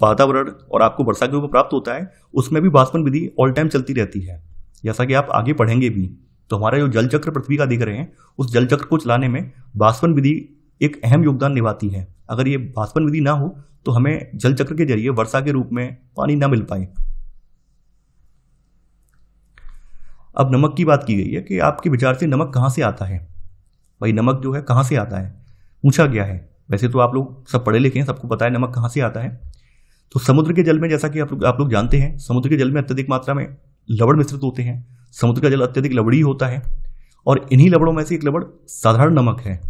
वातावरण और आपको वर्षा के रूप में प्राप्त होता है, उसमें भी वाष्पन विधि ऑल टाइम चलती रहती है। जैसा कि आप आगे पढ़ेंगे भी। तो हमारा जो जल चक्र पृथ्वी का देख रहे हैं, उस जल चक्र को चलाने में वाष्पन विधि एक अहम योगदान निभाती है। अगर ये वाष्पन विधि ना हो तो हमें जल चक्र के जरिए वर्षा के रूप में पानी ना मिल पाए। अब नमक की बात की गई है कि आपके विचार से नमक कहां से आता है। भाई नमक जो है कहां से आता है पूछा गया है। वैसे तो आप लोग सब पढ़े लिखे हैं, सबको पता है नमक कहां से आता है। तो समुद्र के जल में, जैसा कि आप लोग जानते हैं, समुद्र के जल में अत्यधिक मात्रा में लवण मिश्रित होते हैं। समुद्र का जल अत्यधिक लवणीय होता है और इन्हीं लवणों में से एक लवण साधारण नमक है।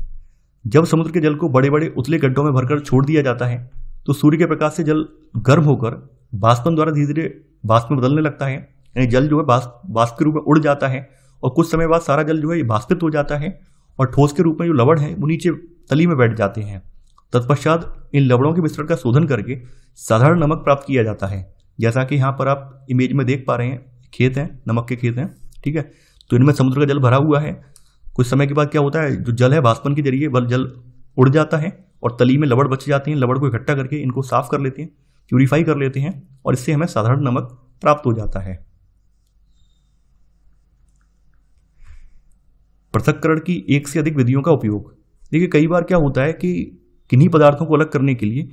जब समुद्र के जल को बड़े बड़े उतले गड्ढों में भरकर छोड़ दिया जाता है तो सूर्य के प्रकाश से जल गर्म होकर वाष्पन द्वारा धीरे धीरे वाष्प में बदलने लगता है। यानी जल जो है वाष्प के रूप में उड़ जाता है और कुछ समय बाद सारा जल जो है वाष्पित हो जाता है और ठोस के रूप में जो लवण है वो नीचे तली में बैठ जाते हैं। तत्पश्चात इन लवणों के मिश्रण का शोधन करके साधारण नमक प्राप्त किया जाता है। जैसा कि यहाँ पर आप इमेज में देख पा रहे हैं, खेत हैं, नमक के खेत हैं, ठीक है। तो इनमें समुद्र का जल भरा हुआ है। कुछ समय के बाद क्या होता है, जो जल है वाष्पन के जरिए वह जल उड़ जाता है और तली में लवण बच जाते हैं। लवण को इकट्ठा करके इनको साफ कर लेते हैं, प्यूरिफाई कर लेते हैं और इससे हमें साधारण नमक प्राप्त हो जाता है। पृथक्करण की एक से अधिक विधियों का उपयोग। देखिए कई बार क्या होता है कि किन्हीं पदार्थों को अलग करने के लिए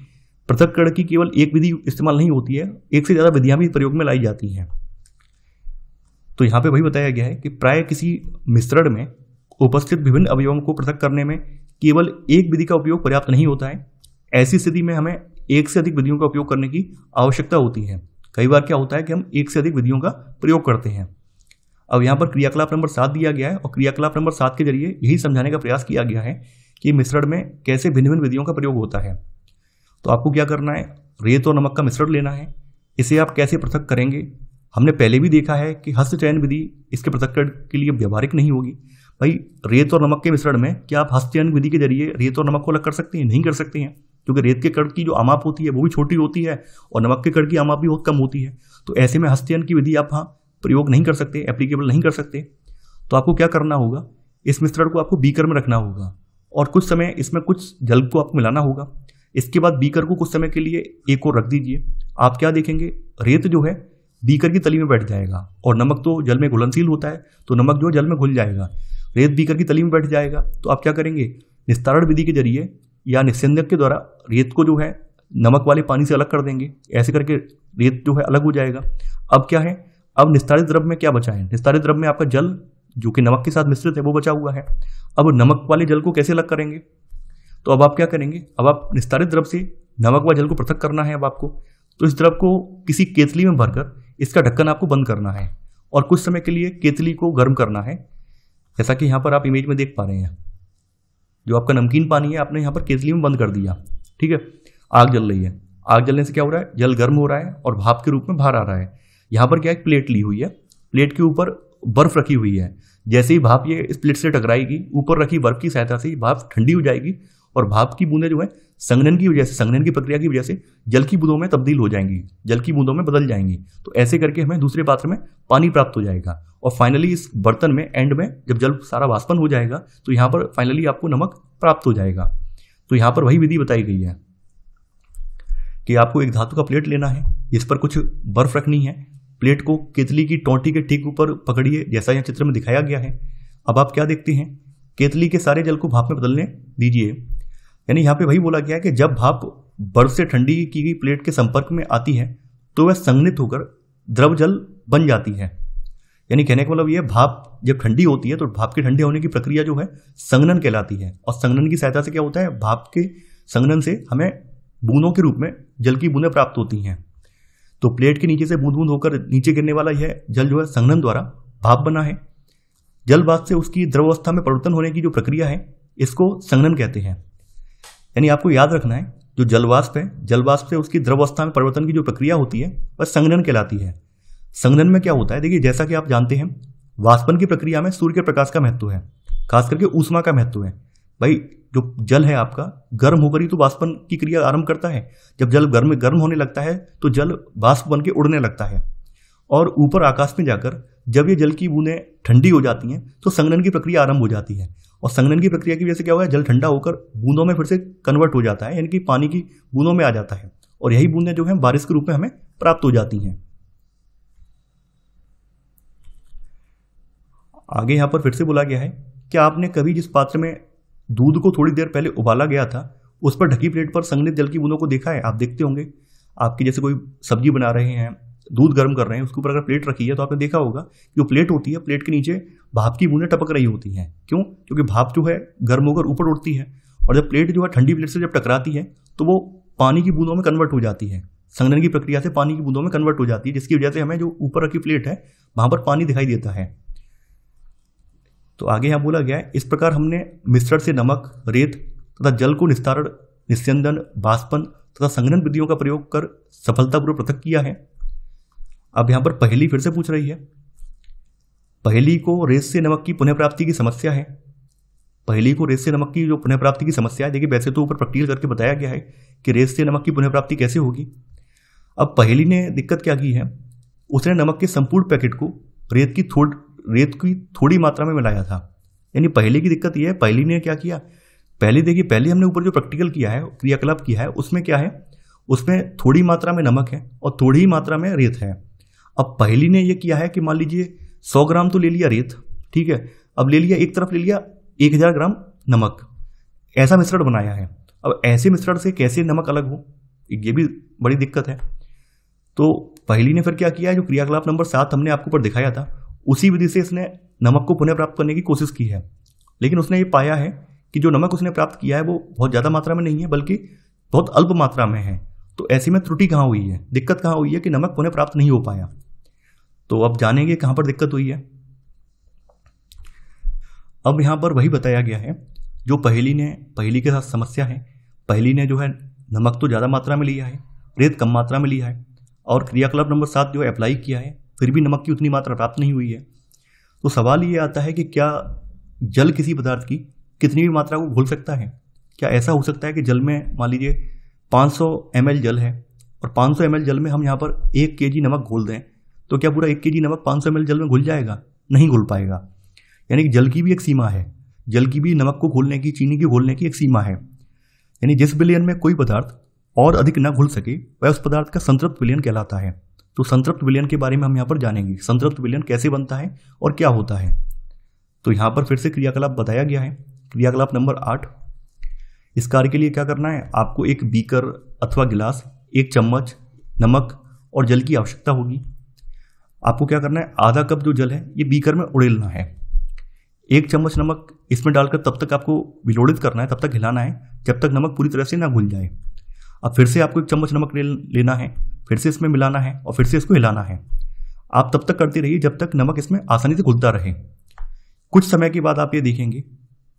पृथक्करण की केवल एक विधि इस्तेमाल नहीं होती है, एक से ज्यादा विधियां भी प्रयोग में लाई जाती हैं। तो यहां पे वही बताया गया है कि प्राय किसी मिश्रण में उपस्थित विभिन्न अवयवों को पृथक करने में केवल एक विधि का उपयोग पर्याप्त नहीं होता है। ऐसी स्थिति में हमें एक से अधिक विधियों का उपयोग करने की आवश्यकता होती है। कई बार क्या होता है कि हम एक से अधिक विधियों का प्रयोग करते हैं। अब यहाँ पर क्रियाकलाप नंबर 7 दिया गया है और क्रियाकलाप नंबर 7 के जरिए यही समझाने का प्रयास किया गया है कि मिश्रण में कैसे भिन्न भिन्न विधियों का प्रयोग होता है। तो आपको क्या करना है, रेत और नमक का मिश्रण लेना है। इसे आप कैसे पृथक करेंगे, हमने पहले भी देखा है कि हस्त चयन विधि इसके पृथक्करण के लिए व्यवहारिक नहीं होगी। भाई रेत और नमक के मिश्रण में क्या आप हस्त चयन विधि के जरिए रेत और नमक को अलग कर सकते हैं? नहीं कर सकते हैं, क्योंकि रेत के कण की जो आमाप होती है वो भी छोटी होती है और नमक के कण की आमाप भी बहुत कम होती है। तो ऐसे में हस्त चयन की विधि आप वहाँ प्रयोग नहीं कर सकते, एप्लीकेबल नहीं कर सकते। तो आपको क्या करना होगा, इस मिश्रण को आपको बीकर में रखना होगा और कुछ समय इसमें कुछ जल को आपको मिलाना होगा। इसके बाद बीकर को कुछ समय के लिए एक और रख दीजिए। आप क्या देखेंगे, रेत जो है बीकर की तली में बैठ जाएगा और नमक तो जल में घुलनशील होता है, तो नमक जो है जल में घुल जाएगा, रेत बीकर की तली में बैठ जाएगा। तो आप क्या करेंगे, निस्तारण विधि के जरिए या निस्यंदक के द्वारा रेत को जो है नमक वाले पानी से अलग कर देंगे। ऐसे करके रेत जो है अलग हो जाएगा। अब क्या है, अब निस्तारित द्रव में क्या बचा है, निस्तारित द्रव में आपका जल जो कि नमक के साथ मिश्रित है वो बचा हुआ है। अब नमक वाले जल को कैसे अलग करेंगे, तो अब आप क्या करेंगे, अब आप निस्तारित द्रव से नमक वाले जल को पृथक करना है अब आपको। तो इस द्रव को किसी केतली में भरकर इसका ढक्कन आपको बंद करना है और कुछ समय के लिए केतली को गर्म करना है। जैसा कि यहाँ पर आप इमेज में देख पा रहे हैं, जो आपका नमकीन पानी है आपने यहाँ पर केतली में बंद कर दिया, ठीक है। आग जल रही है, आग जलने से क्या हो रहा है, जल गर्म हो रहा है और भाप के रूप में बाहर आ रहा है। यहाँ पर क्या एक प्लेट ली हुई है, प्लेट के ऊपर बर्फ रखी हुई है। जैसे ही भाप ये इस प्लेट से टकराएगी, ऊपर रखी बर्फ की सहायता से भाप ठंडी हो जाएगी और भाप की बूंदें जो है संघनन की वजह से, संघनन की प्रक्रिया की वजह से जल की बूंदों में तब्दील हो जाएंगी, जल की बूंदों में बदल जाएंगी। तो ऐसे करके हमें दूसरे पात्र में पानी प्राप्त हो जाएगा और फाइनली इस बर्तन में एंड में जब जल सारा वाष्पन हो जाएगा तो यहाँ पर फाइनली आपको नमक प्राप्त हो जाएगा। तो यहाँ पर वही विधि बताई गई है कि आपको एक धातु का प्लेट लेना है, इस पर कुछ बर्फ रखनी है, प्लेट को केतली की टोंटी के ठीक ऊपर पकड़िए, जैसा यहाँ चित्र में दिखाया गया है। अब आप क्या देखते हैं, केतली के सारे जल को भाप में बदलने दीजिए। यानी यहाँ पे वही बोला गया है कि जब भाप बर्फ से ठंडी की गई प्लेट के संपर्क में आती है तो वह संघनित होकर द्रव जल बन जाती है। यानी कहने का मतलब ये, भाप जब ठंडी होती है तो भाप के ठंडे होने की प्रक्रिया जो है संघनन कहलाती है और संघनन की सहायता से क्या होता है, भाप के संघनन से हमें बूंदों के रूप में जल की बूंदें प्राप्त होती हैं। तो प्लेट के नीचे से बूंद बूंद होकर नीचे गिरने वाला यह जल जो है संघनन द्वारा भाप बना है। जल वाष्प से उसकी द्रवावस्था में परिवर्तन होने की जो प्रक्रिया है इसको संघनन कहते हैं। यानी आपको याद रखना है, जो जल वाष्प है, जल वाष्प से उसकी द्रवावस्था में परिवर्तन की जो प्रक्रिया होती है वह संघनन कहलाती है। संघनन में क्या होता है, देखिए जैसा कि आप जानते हैं वाष्पन की प्रक्रिया में सूर्य के प्रकाश का महत्व है, खास करके ऊष्मा का महत्व है। भाई जो जल है आपका गर्म होकर ही तो वाष्पन की क्रिया आरंभ करता है। जब जल गर्म होने लगता है तो जल वाष्प बन के उड़ने लगता है और ऊपर आकाश में जाकर जब ये जल की बूंदें ठंडी हो जाती हैं तो संघनन की प्रक्रिया आरंभ हो जाती है और संघनन की प्रक्रिया की वजह से क्या हुआ है, जल ठंडा होकर बूंदों में फिर से कन्वर्ट हो जाता है, यानी कि पानी की बूंदों में आ जाता है और यही बूंदें जो हैं बारिश के रूप में हमें प्राप्त हो जाती हैं। आगे यहाँ पर फिर से बोला गया है कि आपने कभी जिस पात्र में दूध को थोड़ी देर पहले उबाला गया था उस पर ढकी प्लेट पर संघनित जल की बूंदों को देखा है। आप देखते होंगे, आपकी जैसे कोई सब्जी बना रहे हैं, दूध गर्म कर रहे हैं, उसके ऊपर अगर प्लेट रखी है तो आपने देखा होगा कि जो प्लेट होती है, प्लेट के नीचे भाप की बूंदें टपक रही होती हैं। क्यों? क्योंकि भाप जो है गर्म होकर ऊपर उठती है और जब प्लेट जो है ठंडी प्लेट से जब टकराती है तो वो पानी की बूंदों में कन्वर्ट हो जाती है, संघनन की प्रक्रिया से पानी की बूंदों में कन्वर्ट हो जाती है, जिसकी वजह से हमें जो ऊपर रखी प्लेट है वहां पर पानी दिखाई देता है। तो आगे यहाँ बोला गया है, इस प्रकार हमने मिश्रण से नमक, रेत तथा जल को निस्तारण, निस्यंदन, वाष्पन तथा संघनन विधियों का प्रयोग कर सफलतापूर्वक पृथक किया है। अब यहाँ पर पहेली फिर से पूछ रही है। पहेली को रेत से नमक की पुनः प्राप्ति की समस्या है। पहेली को रेत से नमक की जो पुनः प्राप्ति की समस्या है, देखिए वैसे तो ऊपर प्रैक्टिकल करके बताया गया है कि रेत से नमक की पुनः प्राप्ति कैसे होगी। अब पहेली ने दिक्कत क्या की है, उसने नमक के संपूर्ण पैकेट को रेत की थोड़ी मात्रा में मिलाया था। यानी पहेली की दिक्कत यह है, पहेली ने क्या किया, पहले हमने ऊपर जो प्रैक्टिकल किया है, क्रियाकलाप किया है, उसमें क्या है, उसमें थोड़ी मात्रा में नमक है और थोड़ी ही मात्रा में रेत है। अब पहेली ने यह किया है कि मान लीजिए 100 ग्राम तो ले लिया रेत, ठीक है, अब ले लिया एक तरफ ले लिया 1000 ग्राम नमक, ऐसा मिश्रण बनाया है। अब ऐसे मिश्रण से कैसे नमक अलग हो, ये भी बड़ी दिक्कत है। तो पहेली ने फिर क्या किया है, जो क्रियाकलाप नंबर 7 हमने आपको ऊपर दिखाया था उसी विधि से इसने नमक को पुनः प्राप्त करने की कोशिश की है। लेकिन उसने ये पाया है कि जो नमक उसने प्राप्त किया है वो बहुत ज़्यादा मात्रा में नहीं है, बल्कि बहुत अल्प मात्रा में है। तो ऐसे में त्रुटि कहाँ हुई है, दिक्कत कहाँ हुई है कि नमक पुनः प्राप्त नहीं हो पाया। तो अब जानेंगे कहाँ पर दिक्कत हुई है। अब यहाँ पर वही बताया गया है जो पहेली के साथ समस्या है। पहेली ने जो है नमक तो ज़्यादा मात्रा में लिया है, रेत कम मात्रा में लिया है और क्रियाकलाप नंबर 7 जो है अप्लाई किया है, फिर भी नमक की उतनी मात्रा प्राप्त नहीं हुई है। तो सवाल ये आता है कि क्या जल किसी पदार्थ की कितनी भी मात्रा को घोल सकता है? क्या ऐसा हो सकता है कि जल में मान लीजिए 500 ml जल है और 500 ml जल में हम यहाँ पर 1 kg नमक घोल दें, तो क्या पूरा 1 kg नमक 500 ml जल में घुल जाएगा? नहीं घुल पाएगा। यानी कि जल की भी एक सीमा है, जल की भी नमक को घोलने की, चीनी को घोलने की एक सीमा है। यानी जिस विलयन में कोई पदार्थ और अधिक न घुल सके वह उस पदार्थ का संतृप्त विलयन कहलाता है। तो संतृप्त विलयन के बारे में हम यहाँ पर जानेंगे, संतृप्त विलयन कैसे बनता है और क्या होता है। तो यहाँ पर फिर से क्रियाकलाप बताया गया है, क्रियाकलाप नंबर 8। इस कार्य के लिए क्या करना है, आपको एक बीकर अथवा गिलास, 1 चम्मच नमक और जल की आवश्यकता होगी। आपको क्या करना है, आधा कप जो जल है ये बीकर में उड़ेलना है। 1 चम्मच नमक इसमें डालकर तब तक आपको विलोड़ित करना है, तब तक हिलाना है जब तक नमक पूरी तरह से ना घुल जाए। अब फिर से आपको 1 चम्मच नमक लेना है, फिर से इसमें मिलाना है और फिर से इसको हिलाना है। आप तब तक करते रहिए जब तक नमक इसमें आसानी से घुलता रहे। कुछ समय के बाद आप ये देखेंगे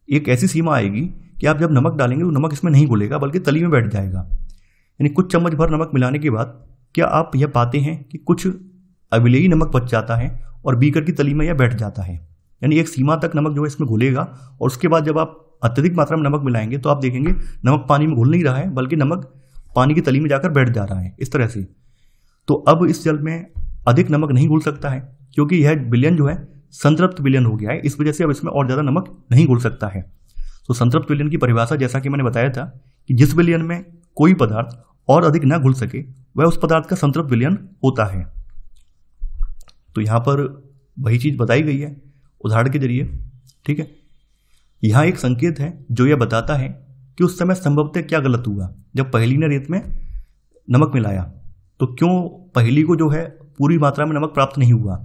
एक ऐसी सीमा आएगी कि आप जब नमक डालेंगे तो नमक इसमें नहीं घुलेगा बल्कि तली में बैठ जाएगा। यानी कुछ चम्मच भर नमक मिलाने के बाद क्या आप यह पाते हैं कि कुछ अविलेयी नमक बच जाता है और बीकर की तली में यह बैठ जाता है। यानी एक सीमा तक नमक जो है इसमें घुलेगा और उसके बाद जब आप अत्यधिक मात्रा में नमक मिलाएंगे तो आप देखेंगे नमक पानी में घुल नहीं रहा है बल्कि नमक पानी की तली में जाकर बैठ जा रहा है इस तरह से। तो अब इस जल में अधिक नमक नहीं घुल सकता है क्योंकि यह विलयन जो है संतृप्त विलयन हो गया है। इस वजह से अब इसमें और ज़्यादा नमक नहीं घुल सकता है। तो संतृप्त विलयन की परिभाषा जैसा कि मैंने बताया था कि जिस विलयन में कोई पदार्थ और अधिक ना घुल सके वह उस पदार्थ का संतृप्त विलयन होता है। तो यहाँ पर वही चीज़ बताई गई है उदाहरण के जरिए। ठीक है, यहाँ एक संकेत है जो यह बताता है कि उस समय संभवतः क्या गलत हुआ। जब पहेली ने रेत में नमक मिलाया तो क्यों पहेली को जो है पूरी मात्रा में नमक प्राप्त नहीं हुआ।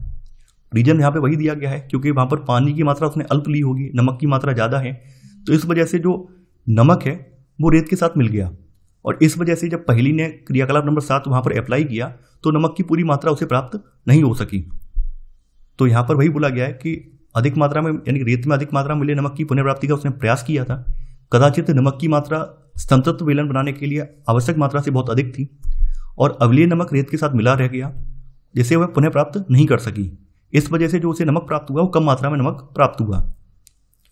रीजन यहाँ पे वही दिया गया है क्योंकि वहाँ पर पानी की मात्रा उसने अल्प ली होगी, नमक की मात्रा ज़्यादा है, तो इस वजह से जो नमक है वो रेत के साथ मिल गया। और इस वजह से जब पहेली ने क्रियाकलाप नंबर 7 वहाँ पर अप्लाई किया तो नमक की पूरी मात्रा उसे प्राप्त नहीं हो सकी। तो यहाँ पर वही बोला गया है कि अधिक मात्रा में यानी रेत में अधिक मात्रा में मिले नमक की पुनर्प्राप्ति का उसने प्रयास किया था। कदाचित नमक की मात्रा संतृप्त विलयन बनाने के लिए आवश्यक मात्रा से बहुत अधिक थी और अवलेय नमक रेत के साथ मिला रह गया जिसे वह पुनः प्राप्त नहीं कर सकी। इस वजह से जो उसे नमक प्राप्त हुआ वो कम मात्रा में नमक प्राप्त हुआ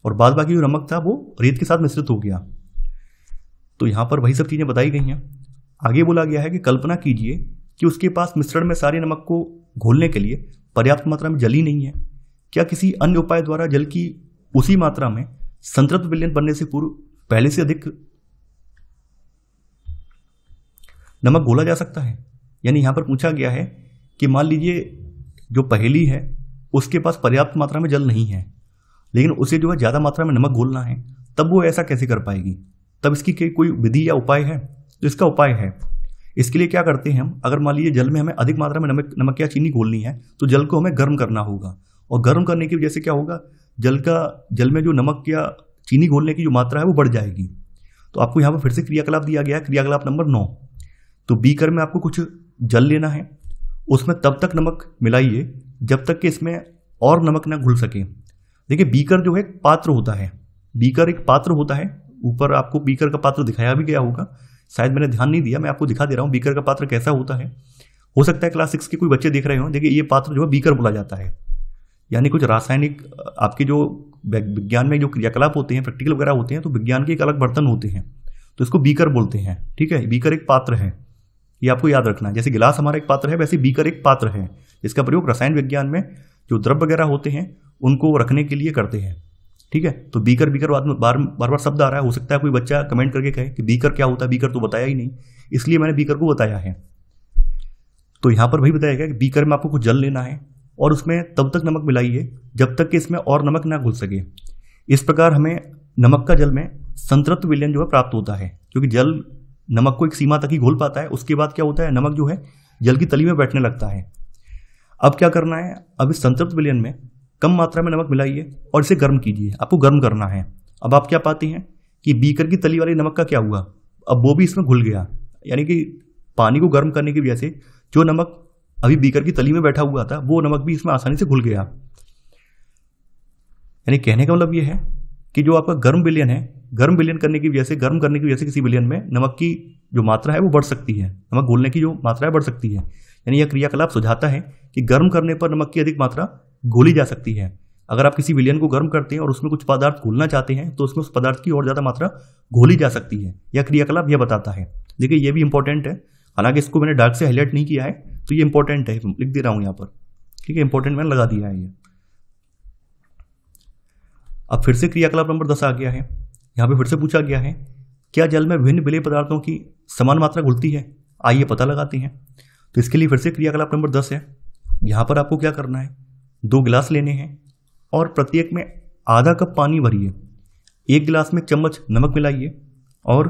और बाद बाकी जो नमक था वो रेत के साथ मिश्रित हो गया। तो यहाँ पर वही सब चीज़ें बताई गई हैं। आगे बोला गया है कि कल्पना कीजिए कि उसके पास मिश्रण में सारे नमक को घोलने के लिए पर्याप्त मात्रा में जल ही नहीं है। क्या किसी अन्य उपाय द्वारा जल की उसी मात्रा में संतृप्त विलयन बनने से पूर्व पहले से अधिक नमक घोला जा सकता है? यानी यहाँ पर पूछा गया है कि मान लीजिए जो पहेली है उसके पास पर्याप्त मात्रा में जल नहीं है लेकिन उसे जो है ज़्यादा मात्रा में नमक घोलना है, तब वो ऐसा कैसे कर पाएगी? तब इसकी कोई विधि या उपाय है? तो इसका उपाय है। इसके लिए क्या करते हैं हम, अगर मान लीजिए जल में हमें अधिक मात्रा में नमक या चीनी घोलनी है तो जल को हमें गर्म करना होगा और गर्म करने की वजह से क्या होगा, जल में जो नमक या चीनी घोलने की जो मात्रा है वो बढ़ जाएगी। तो आपको यहाँ पर फिर से क्रियाकलाप दिया गया है, क्रियाकलाप नंबर 9। तो बीकर में आपको कुछ जल लेना है, उसमें तब तक नमक मिलाइए जब तक कि इसमें और नमक ना घुल सके। देखिए बीकर जो है एक पात्र होता है, बीकर एक पात्र होता है। ऊपर आपको बीकर का पात्र दिखाया भी गया होगा, शायद मैंने ध्यान नहीं दिया, मैं आपको दिखा दे रहा हूँ बीकर का पात्र कैसा होता है। हो सकता है क्लास 6 के कोई बच्चे देख रहे हो। देखिए ये पात्र जो है बीकर बोला जाता है। यानी कुछ रासायनिक आपके जो विज्ञान में जो क्रियाकलाप होते हैं, प्रैक्टिकल वगैरह होते हैं, तो विज्ञान के एक अलग बर्तन होते हैं तो इसको बीकर बोलते हैं। ठीक है, बीकर एक पात्र है, ये आपको याद रखना है। जैसे गिलास हमारा एक पात्र है वैसे बीकर एक पात्र है जिसका प्रयोग रसायन विज्ञान में जो द्रव्य वगैरह होते हैं उनको रखने के लिए करते हैं। ठीक है, तो बीकर बार बार शब्द आ रहा है, हो सकता है कोई बच्चा कमेंट करके कहे कि बीकर क्या होता है, बीकर तो बताया ही नहीं, इसलिए मैंने बीकर को बताया है। तो यहाँ पर वही बताया गया कि बीकर में आपको कुछ जल लेना है और उसमें तब तक नमक मिलाइए जब तक कि इसमें और नमक ना घुल सके। इस प्रकार हमें नमक का जल में संतृप्त विलयन जो है प्राप्त होता है, क्योंकि जल नमक को एक सीमा तक ही घोल पाता है। उसके बाद क्या होता है, नमक जो है जल की तली में बैठने लगता है। अब क्या करना है, अब इस संतृप्त विलयन में कम मात्रा में नमक मिलाइए और इसे गर्म कीजिए। आपको गर्म करना है। अब आप क्या पाते हैं कि बीकर की तली वाले नमक का क्या हुआ, अब वो भी इसमें घुल गया। यानी कि पानी को गर्म करने की वजह से जो नमक अभी बीकर की तली में बैठा हुआ था वो नमक भी इसमें आसानी से घुल गया। यानी कहने का मतलब ये है कि जो आपका गर्म विलयन है, गर्म विलयन करने की वजह से किसी विलयन में नमक की जो मात्रा है वो बढ़ सकती है, नमक घोलने की जो मात्रा है बढ़ सकती है। यानी यह क्रियाकलाप सुझाता है कि गर्म करने पर नमक की अधिक मात्रा घोली जा सकती है। अगर आप किसी विलयन को गर्म करते हैं और उसमें कुछ पदार्थ घोलना चाहते हैं तो उसमें उस पदार्थ की और ज़्यादा मात्रा घोली जा सकती है। यह क्रियाकलाप यह बताता है। देखिए ये भी इंपॉर्टेंट है, हालांकि इसको मैंने डार्क से हाईलाइट नहीं किया है तो ये इंपॉर्टेंट है, लिख दे रहा हूँ यहाँ पर। ठीक है, इंपॉर्टेंट मैंने लगा दिया है ये। अब फिर से क्रियाकलाप नंबर 10 आ गया है। यहाँ पे फिर से पूछा गया है क्या जल में विभिन्न विलेय पदार्थों की समान मात्रा घुलती है? आइए पता लगाते हैं। तो इसके लिए फिर से क्रियाकलाप नंबर 10 है। यहाँ पर आपको क्या करना है, 2 गिलास लेने हैं और प्रत्येक में आधा कप पानी भरिए। 1 गिलास में चम्मच नमक मिलाइए और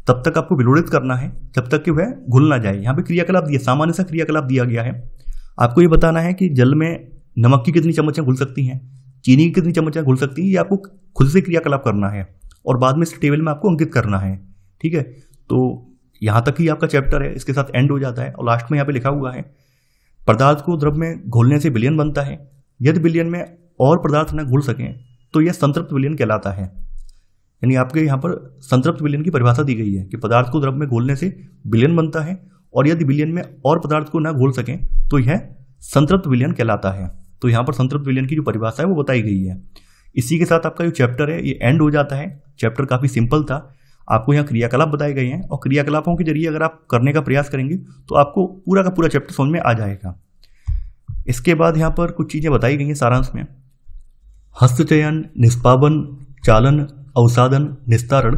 तब तक आपको विलोड़ित करना है जब तक कि वह घुल ना जाए। यहाँ पे क्रियाकलाप दिया, सामान्य सा क्रियाकलाप दिया गया है। आपको ये बताना है कि जल में नमक की कितनी चम्मचें घुल सकती हैं, चीनी की कितनी चम्मचें घुल सकती हैं, ये आपको खुद से क्रियाकलाप करना है और बाद में इस टेबल में आपको अंकित करना है। ठीक है, तो यहाँ तक ही आपका चैप्टर है, इसके साथ एंड हो जाता है। और लास्ट में यहाँ पे लिखा हुआ है पदार्थ को द्रव में घोलने से विलयन बनता है, यदि विलयन में और पदार्थ न घुल सकें तो यह संतृप्त विलयन कहलाता है। यानी आपके यहाँ पर संतृप्त विलयन की परिभाषा दी गई है कि पदार्थ को द्रव में घोलने से विलयन बनता है और यदि विलयन में और पदार्थ को न घोल सकें तो यह संतृप्त विलयन कहलाता है। तो यहाँ पर संतृप्त विलयन की जो परिभाषा है वो बताई गई है। इसी के साथ आपका जो चैप्टर है ये एंड हो जाता है। चैप्टर काफ़ी सिंपल था, आपको यहाँ क्रियाकलाप बताए गए हैं और क्रियाकलापों के जरिए अगर आप करने का प्रयास करेंगे तो आपको पूरा का पूरा चैप्टर समझ में आ जाएगा। इसके बाद यहाँ पर कुछ चीज़ें बताई गई हैं सारांश में। हस्तचयन, निष्पावन, चालन, अवसादन, निस्तारण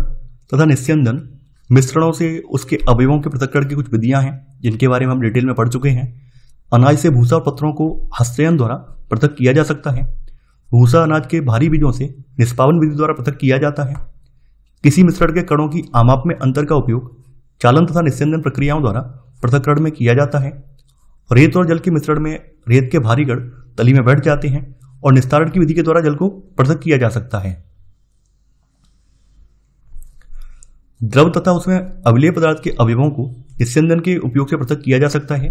तथा निस्यंदन मिश्रणों से उसके अवयवों के पृथक्करण की कुछ विधियां हैं जिनके बारे में हम डिटेल में पढ़ चुके हैं। अनाज से भूसा और पत्रों को हस्तचयन द्वारा पृथक किया जा सकता है। भूसा अनाज के भारी बीजों से निष्पावन विधि द्वारा पृथक किया जाता है। किसी मिश्रण के कणों की आमाप में अंतर का उपयोग चालन तथा निस्यंदन प्रक्रियाओं द्वारा पृथक्करण में किया जाता है। रेत और जल के मिश्रण में रेत के भारी कण तली में बैठ जाते हैं और निस्तारण की विधि के द्वारा जल को पृथक किया जा सकता है। द्रव तथा उसमें अवलेय पदार्थ के अवयवों को निस्यंदन के उपयोग से पृथक किया जा सकता है।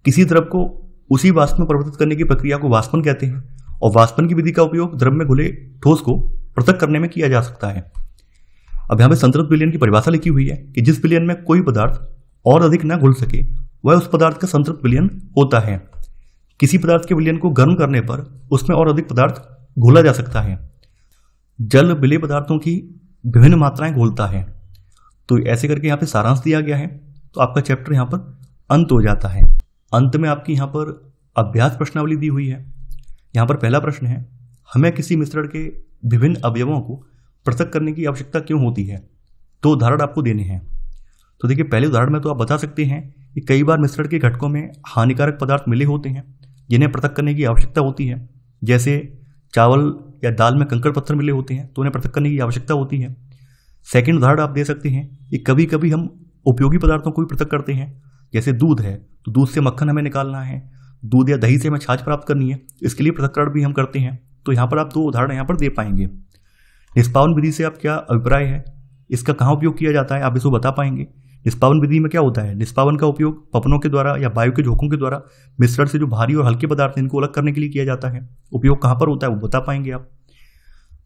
किसी द्रव को उसी वाष्प में परिवर्तित करने की प्रक्रिया को वाष्पन कहते हैं और वाष्पन की विधि का उपयोग द्रव में घुले ठोस को पृथक करने में किया जा सकता है। अब यहाँ पे संतृप्त विलयन की परिभाषा लिखी हुई है कि जिस विलयन में कोई पदार्थ और अधिक न घुल सके वह उस पदार्थ का संतृप्त विलयन होता है। किसी पदार्थ के विलयन को गर्म करने पर उसमें और अधिक पदार्थ घोला जा सकता है। जल विलेय पदार्थों की विभिन्न मात्राएं घोलता है। तो ऐसे करके यहाँ पे सारांश दिया गया है। तो आपका चैप्टर यहाँ पर अंत हो जाता है। अंत में आपकी यहाँ पर अभ्यास प्रश्नावली दी हुई है। यहाँ पर पहला प्रश्न है, हमें किसी मिश्रण के विभिन्न अवयवों को पृथक करने की आवश्यकता क्यों होती है? तो उदाहरण आपको देने हैं। तो देखिए, पहले उदाहरण में तो आप बता सकते हैं कि कई बार मिश्रण के घटकों में हानिकारक पदार्थ मिले होते हैं जिन्हें पृथक करने की आवश्यकता होती है। जैसे चावल या दाल में कंकड़ पत्थर मिले होते हैं तो उन्हें पृथक करने की आवश्यकता होती है। सेकंड उदाहरण आप दे सकते हैं कि कभी कभी हम उपयोगी पदार्थों को भी पृथक करते हैं। जैसे दूध है तो दूध से मक्खन हमें निकालना है, दूध या दही से हमें छाछ प्राप्त करनी है, इसके लिए पृथक्करण भी हम करते हैं। तो यहाँ पर आप दो उदाहरण यहाँ पर दे पाएंगे। निष्पावन विधि से आप क्या अभिप्राय है, इसका कहाँ उपयोग किया जाता है, आप इसको बता पाएंगे। निष्पावन विधि में क्या होता है? निष्पावन का उपयोग पवनों के द्वारा या वायु के झोंकों के द्वारा मिश्रण से जो भारी और हल्के पदार्थ हैं इनको अलग करने के लिए किया जाता है। उपयोग कहाँ पर होता है वो बता पाएंगे आप।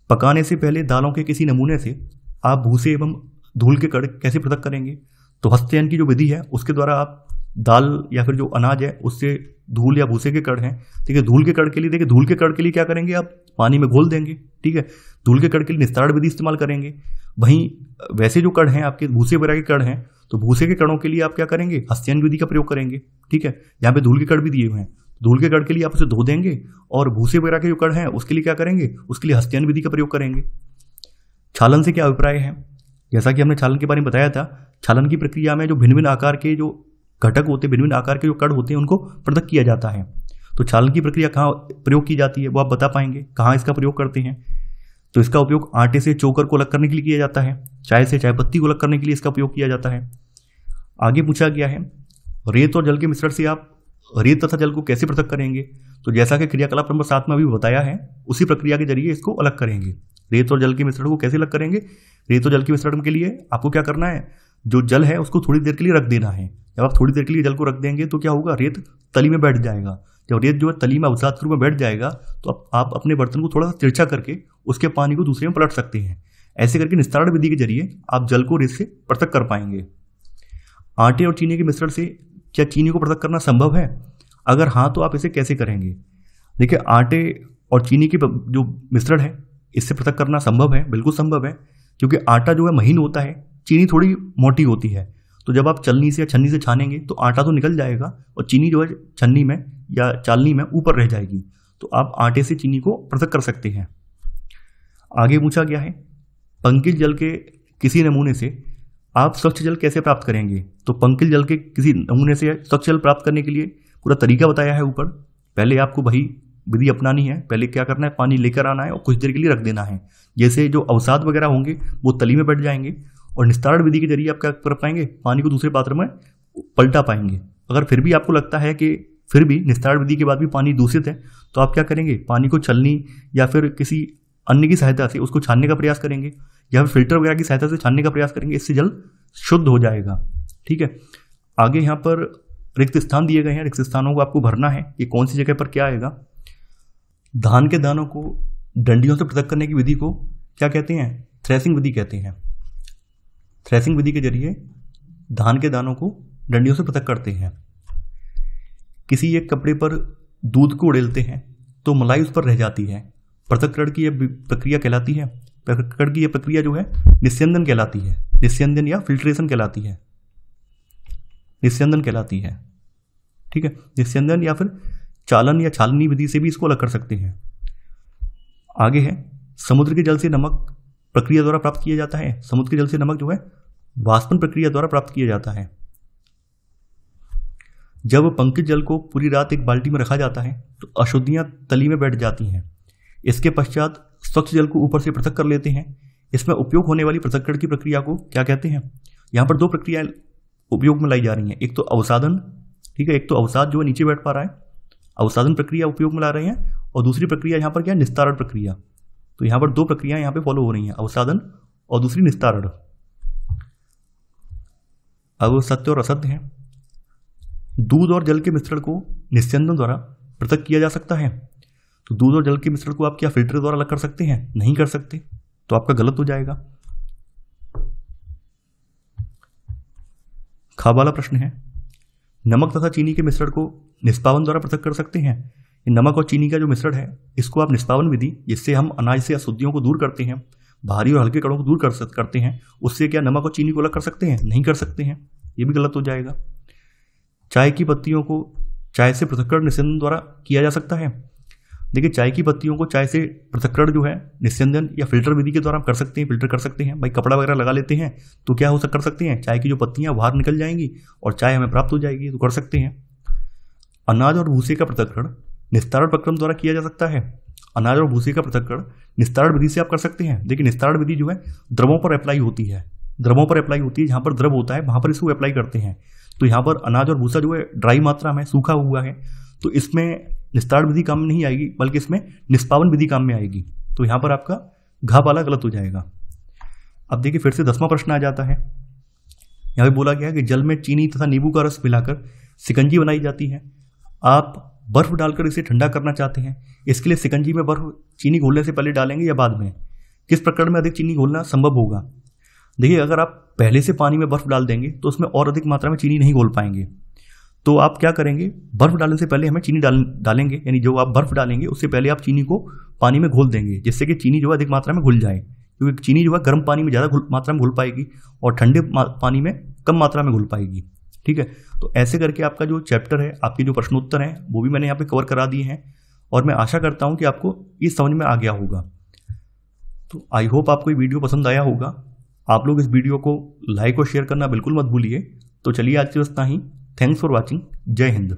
पकाने से पहले दालों के किसी नमूने से आप भूसे एवं धूल के कण कैसे पृथक करेंगे? तो हस्तचयन की जो विधि है उसके द्वारा आप दाल या फिर जो अनाज है उससे धूल या भूसे के कण हैं, ठीक है, धूल के कण के लिए, देखिए धूल के कण के लिए क्या करेंगे, आप पानी में घोल देंगे, ठीक है। धूल के कण के लिए निस्तारण विधि इस्तेमाल करेंगे। वहीं वैसे जो कण हैं आपके भूसे वगैरह के कण हैं तो भूसे के कणों के लिए आप क्या करेंगे, हस्तचयन विधि का प्रयोग करेंगे, ठीक है। यहाँ पे धूल के कण भी दिए हुए हैं, धूल के कण के लिए आप उसे धो देंगे और भूसे वगैरह के जो कण हैं उसके लिए क्या करेंगे, उसके लिए हस्तचयन विधि का प्रयोग करेंगे। छालन से क्या अभिप्राय है? जैसा कि हमने छालन के बारे में बताया था, छालन की प्रक्रिया में जो भिन्न भिन्न आकार के जो घटक होते हैं, भिन्न भिन्न आकार के जो कण होते हैं उनको पृथक किया जाता है। तो छालन की प्रक्रिया कहाँ प्रयोग की जाती है वो आप बता पाएंगे, कहाँ इसका प्रयोग करते हैं? तो इसका उपयोग आटे से चोकर को अलग करने के लिए किया जाता है, चाय से चाय पत्ती को अलग करने के लिए इसका उपयोग किया जाता है। आगे पूछा गया है, रेत और जल के मिश्रण से आप रेत तथा जल को कैसे पृथक करेंगे? तो जैसा कि क्रियाकलाप नंबर 7 में अभी बताया है उसी प्रक्रिया के जरिए इसको अलग करेंगे। रेत और जल के मिश्रण को कैसे अलग करेंगे? रेत और जल के मिश्रण के लिए आपको क्या करना है, जो जल है उसको थोड़ी देर के लिए रख देना है। जब आप थोड़ी देर के लिए जल को रख देंगे तो क्या होगा, रेत तली में बैठ जाएगा। जब रेत जो है तली में अवसाद के रूप में बैठ जाएगा तो आप अपने बर्तन को थोड़ा सा तिरछा करके उसके पानी को दूसरे में पलट सकते हैं। ऐसे करके निस्तारण विधि के जरिए आप जल को रेत से पृथक कर पाएंगे। आटे और चीनी के मिश्रण से क्या चीनी को पृथक करना संभव है? अगर हाँ तो आप इसे कैसे करेंगे? देखिए, आटे और चीनी के जो मिश्रण है इससे पृथक करना संभव है, बिल्कुल संभव है, क्योंकि आटा जो है महीन होता है, चीनी थोड़ी मोटी होती है। तो जब आप चलनी से या छन्नी से छानेंगे तो आटा तो निकल जाएगा और चीनी जो है छन्नी में या चालनी में ऊपर रह जाएगी। तो आप आटे से चीनी को पृथक कर सकते हैं। आगे पूछा गया है, पंकिल जल के किसी नमूने से आप स्वच्छ जल कैसे प्राप्त करेंगे? तो पंकिल जल के किसी नमूने से स्वच्छ जल प्राप्त करने के लिए पूरा तरीका बताया है ऊपर। पहले आपको वही विधि अपनानी है। पहले क्या करना है, पानी लेकर आना है और कुछ देर के लिए रख देना है। जैसे जो अवसाद वगैरह होंगे वो तली में बैठ जाएंगे और निस्तारण विधि के जरिए आप क्या कर पाएंगे, पानी को दूसरे पात्र में पलटा पाएंगे। अगर फिर भी आपको लगता है कि फिर भी निस्तारण विधि के बाद भी पानी दूषित है तो आप क्या करेंगे, पानी को छलनी या फिर किसी अन्य की सहायता से उसको छानने का प्रयास करेंगे या फिर फिल्टर वगैरह की सहायता से छानने का प्रयास करेंगे। इससे जल शुद्ध हो जाएगा। ठीक है। आगे यहाँ पर रिक्त स्थान दिए गए हैं, रिक्त स्थानों को आपको भरना है कि कौन सी जगह पर क्या आएगा। धान के दानों को डंडियों से पृथक करने की विधि को क्या कहते हैं? थ्रेसिंग विधि कहते हैं। थ्रेसिंग विधि के जरिए धान के दानों को डंडियों से पृथक करते हैं। किसी एक कपड़े पर दूध को उड़ेलते हैं तो मलाई उस पर रह जाती है, पृथक्करण की यह प्रक्रिया कहलाती है। पृथक्करण की यह प्रक्रिया जो है निस्यंदन कहलाती है। निस्यंदन या फिल्ट्रेशन कहलाती है। निस्यंदन कहलाती है, ठीक है। निस्यंदन या फिर चालन या छालनी विधि से भी इसको अलग कर सकते हैं। आगे है समुद्र के जल से नमक प्रक्रिया द्वारा प्राप्त किया जाता है। समुद्र के जल से नमक जो है वाष्पन प्रक्रिया द्वारा प्राप्त किया जाता है। जब पंकित जल को पूरी रात एक बाल्टी में रखा जाता है तो अशुद्धियां तली में बैठ जाती हैं। इसके पश्चात स्वच्छ जल को ऊपर से पृथक कर लेते हैं। इसमें उपयोग होने वाली पृथक्करण की प्रक्रिया को क्या कहते हैं? यहाँ पर दो प्रक्रियाएं उपयोग में लाई जा रही हैं। एक तो अवसादन, ठीक है, एक तो अवसाद जो है नीचे बैठ पा रहा है, अवसादन प्रक्रिया उपयोग में ला रहे हैं, और दूसरी प्रक्रिया यहाँ पर क्या है? निस्तारण प्रक्रिया। तो यहाँ पर दो प्रक्रियाएं यहाँ पे फॉलो हो रही हैं, अवसादन और दूसरी निस्तारण। अब सत्य और असत्य है। दूध और जल के मिश्रण को निस्यंदन द्वारा पृथक किया जा सकता है। तो दूध और जल के मिश्रण को आप क्या फिल्टर द्वारा अलग कर सकते हैं? नहीं कर सकते, तो आपका गलत हो जाएगा। खा वाला प्रश्न है, नमक तथा चीनी के मिश्रण को निष्पावन द्वारा पृथक कर सकते हैं। नमक और चीनी का जो मिश्रण है इसको आप निष्पावन विधि, जिससे हम अनाज से अशुद्धियों को दूर करते हैं, भारी और हल्के कणों को दूर करते हैं, उससे क्या नमक और चीनी को अलग कर सकते हैं? नहीं कर सकते हैं, ये भी गलत हो जाएगा। चाय की पत्तियों को चाय से पृथक्करण निस्यंदन द्वारा किया जा सकता है। देखिए, चाय की पत्तियों को चाय से पृथक्करण जो है निस्यंदन या फिल्टर विधि के द्वारा कर सकते हैं, फिल्टर कर सकते हैं। भाई कपड़ा वगैरह लगा लेते हैं तो क्या कर सकते हैं? चाय की जो पत्तियां बाहर निकल जाएंगी और चाय हमें प्राप्त हो जाएगी, तो कर सकते हैं। अनाज और भूसे का पृथक्करण निस्तारण प्रक्रम द्वारा किया जा सकता है। अनाज और भूसे का पृथक्करण निस्तारण विधि से आप कर सकते हैं। देखिए, निस्तारण विधि जो है द्रवों पर अप्लाई होती है, द्रवों पर अप्लाई होती है, जहां पर द्रव होता है वहां पर इसको अप्लाई करते हैं। तो यहाँ पर अनाज और भूसा जो है ड्राई मात्रा में सूखा हुआ है, तो इसमें निस्तारण विधि काम में नहीं आएगी, बल्कि इसमें निष्पावन विधि काम में आएगी। तो यहाँ पर आपका घा वाला गलत हो जाएगा। अब देखिए, फिर से 10वां प्रश्न आ जाता है। यहाँ पे बोला गया है कि जल में चीनी तथा नींबू का रस मिलाकर शिकंजी बनाई जाती है। आप बर्फ डालकर इसे ठंडा करना चाहते हैं। इसके लिए शिकंजी में बर्फ चीनी घोलने से पहले डालेंगे या बाद में? किस प्रकरण में अधिक चीनी घोलना संभव होगा? देखिए, अगर आप पहले से पानी में बर्फ डाल देंगे तो उसमें और अधिक मात्रा में चीनी नहीं घोल पाएंगे। तो आप क्या करेंगे? बर्फ डालने से पहले हमें चीनी डालेंगे, यानी जो आप बर्फ डालेंगे उससे पहले आप चीनी को पानी में घोल देंगे, जिससे कि चीनी जो है अधिक मात्रा में घुल जाए। क्योंकि चीनी जो है गर्म पानी में ज़्यादा मात्रा में घुल पाएगी और ठंडे पानी में कम मात्रा में घुल पाएगी, ठीक है। तो ऐसे करके आपका जो चैप्टर है, आपके जो प्रश्नोत्तर हैं, वो भी मैंने यहाँ पे कवर करा दिए हैं, और मैं आशा करता हूँ कि आपको ये समझ में आ गया होगा। तो आई होप आपको ये वीडियो पसंद आया होगा। आप लोग इस वीडियो को लाइक और शेयर करना बिल्कुल मत भूलिए। तो चलिए, आज के बस इतना ही। Thanks for watching. जय हिंद।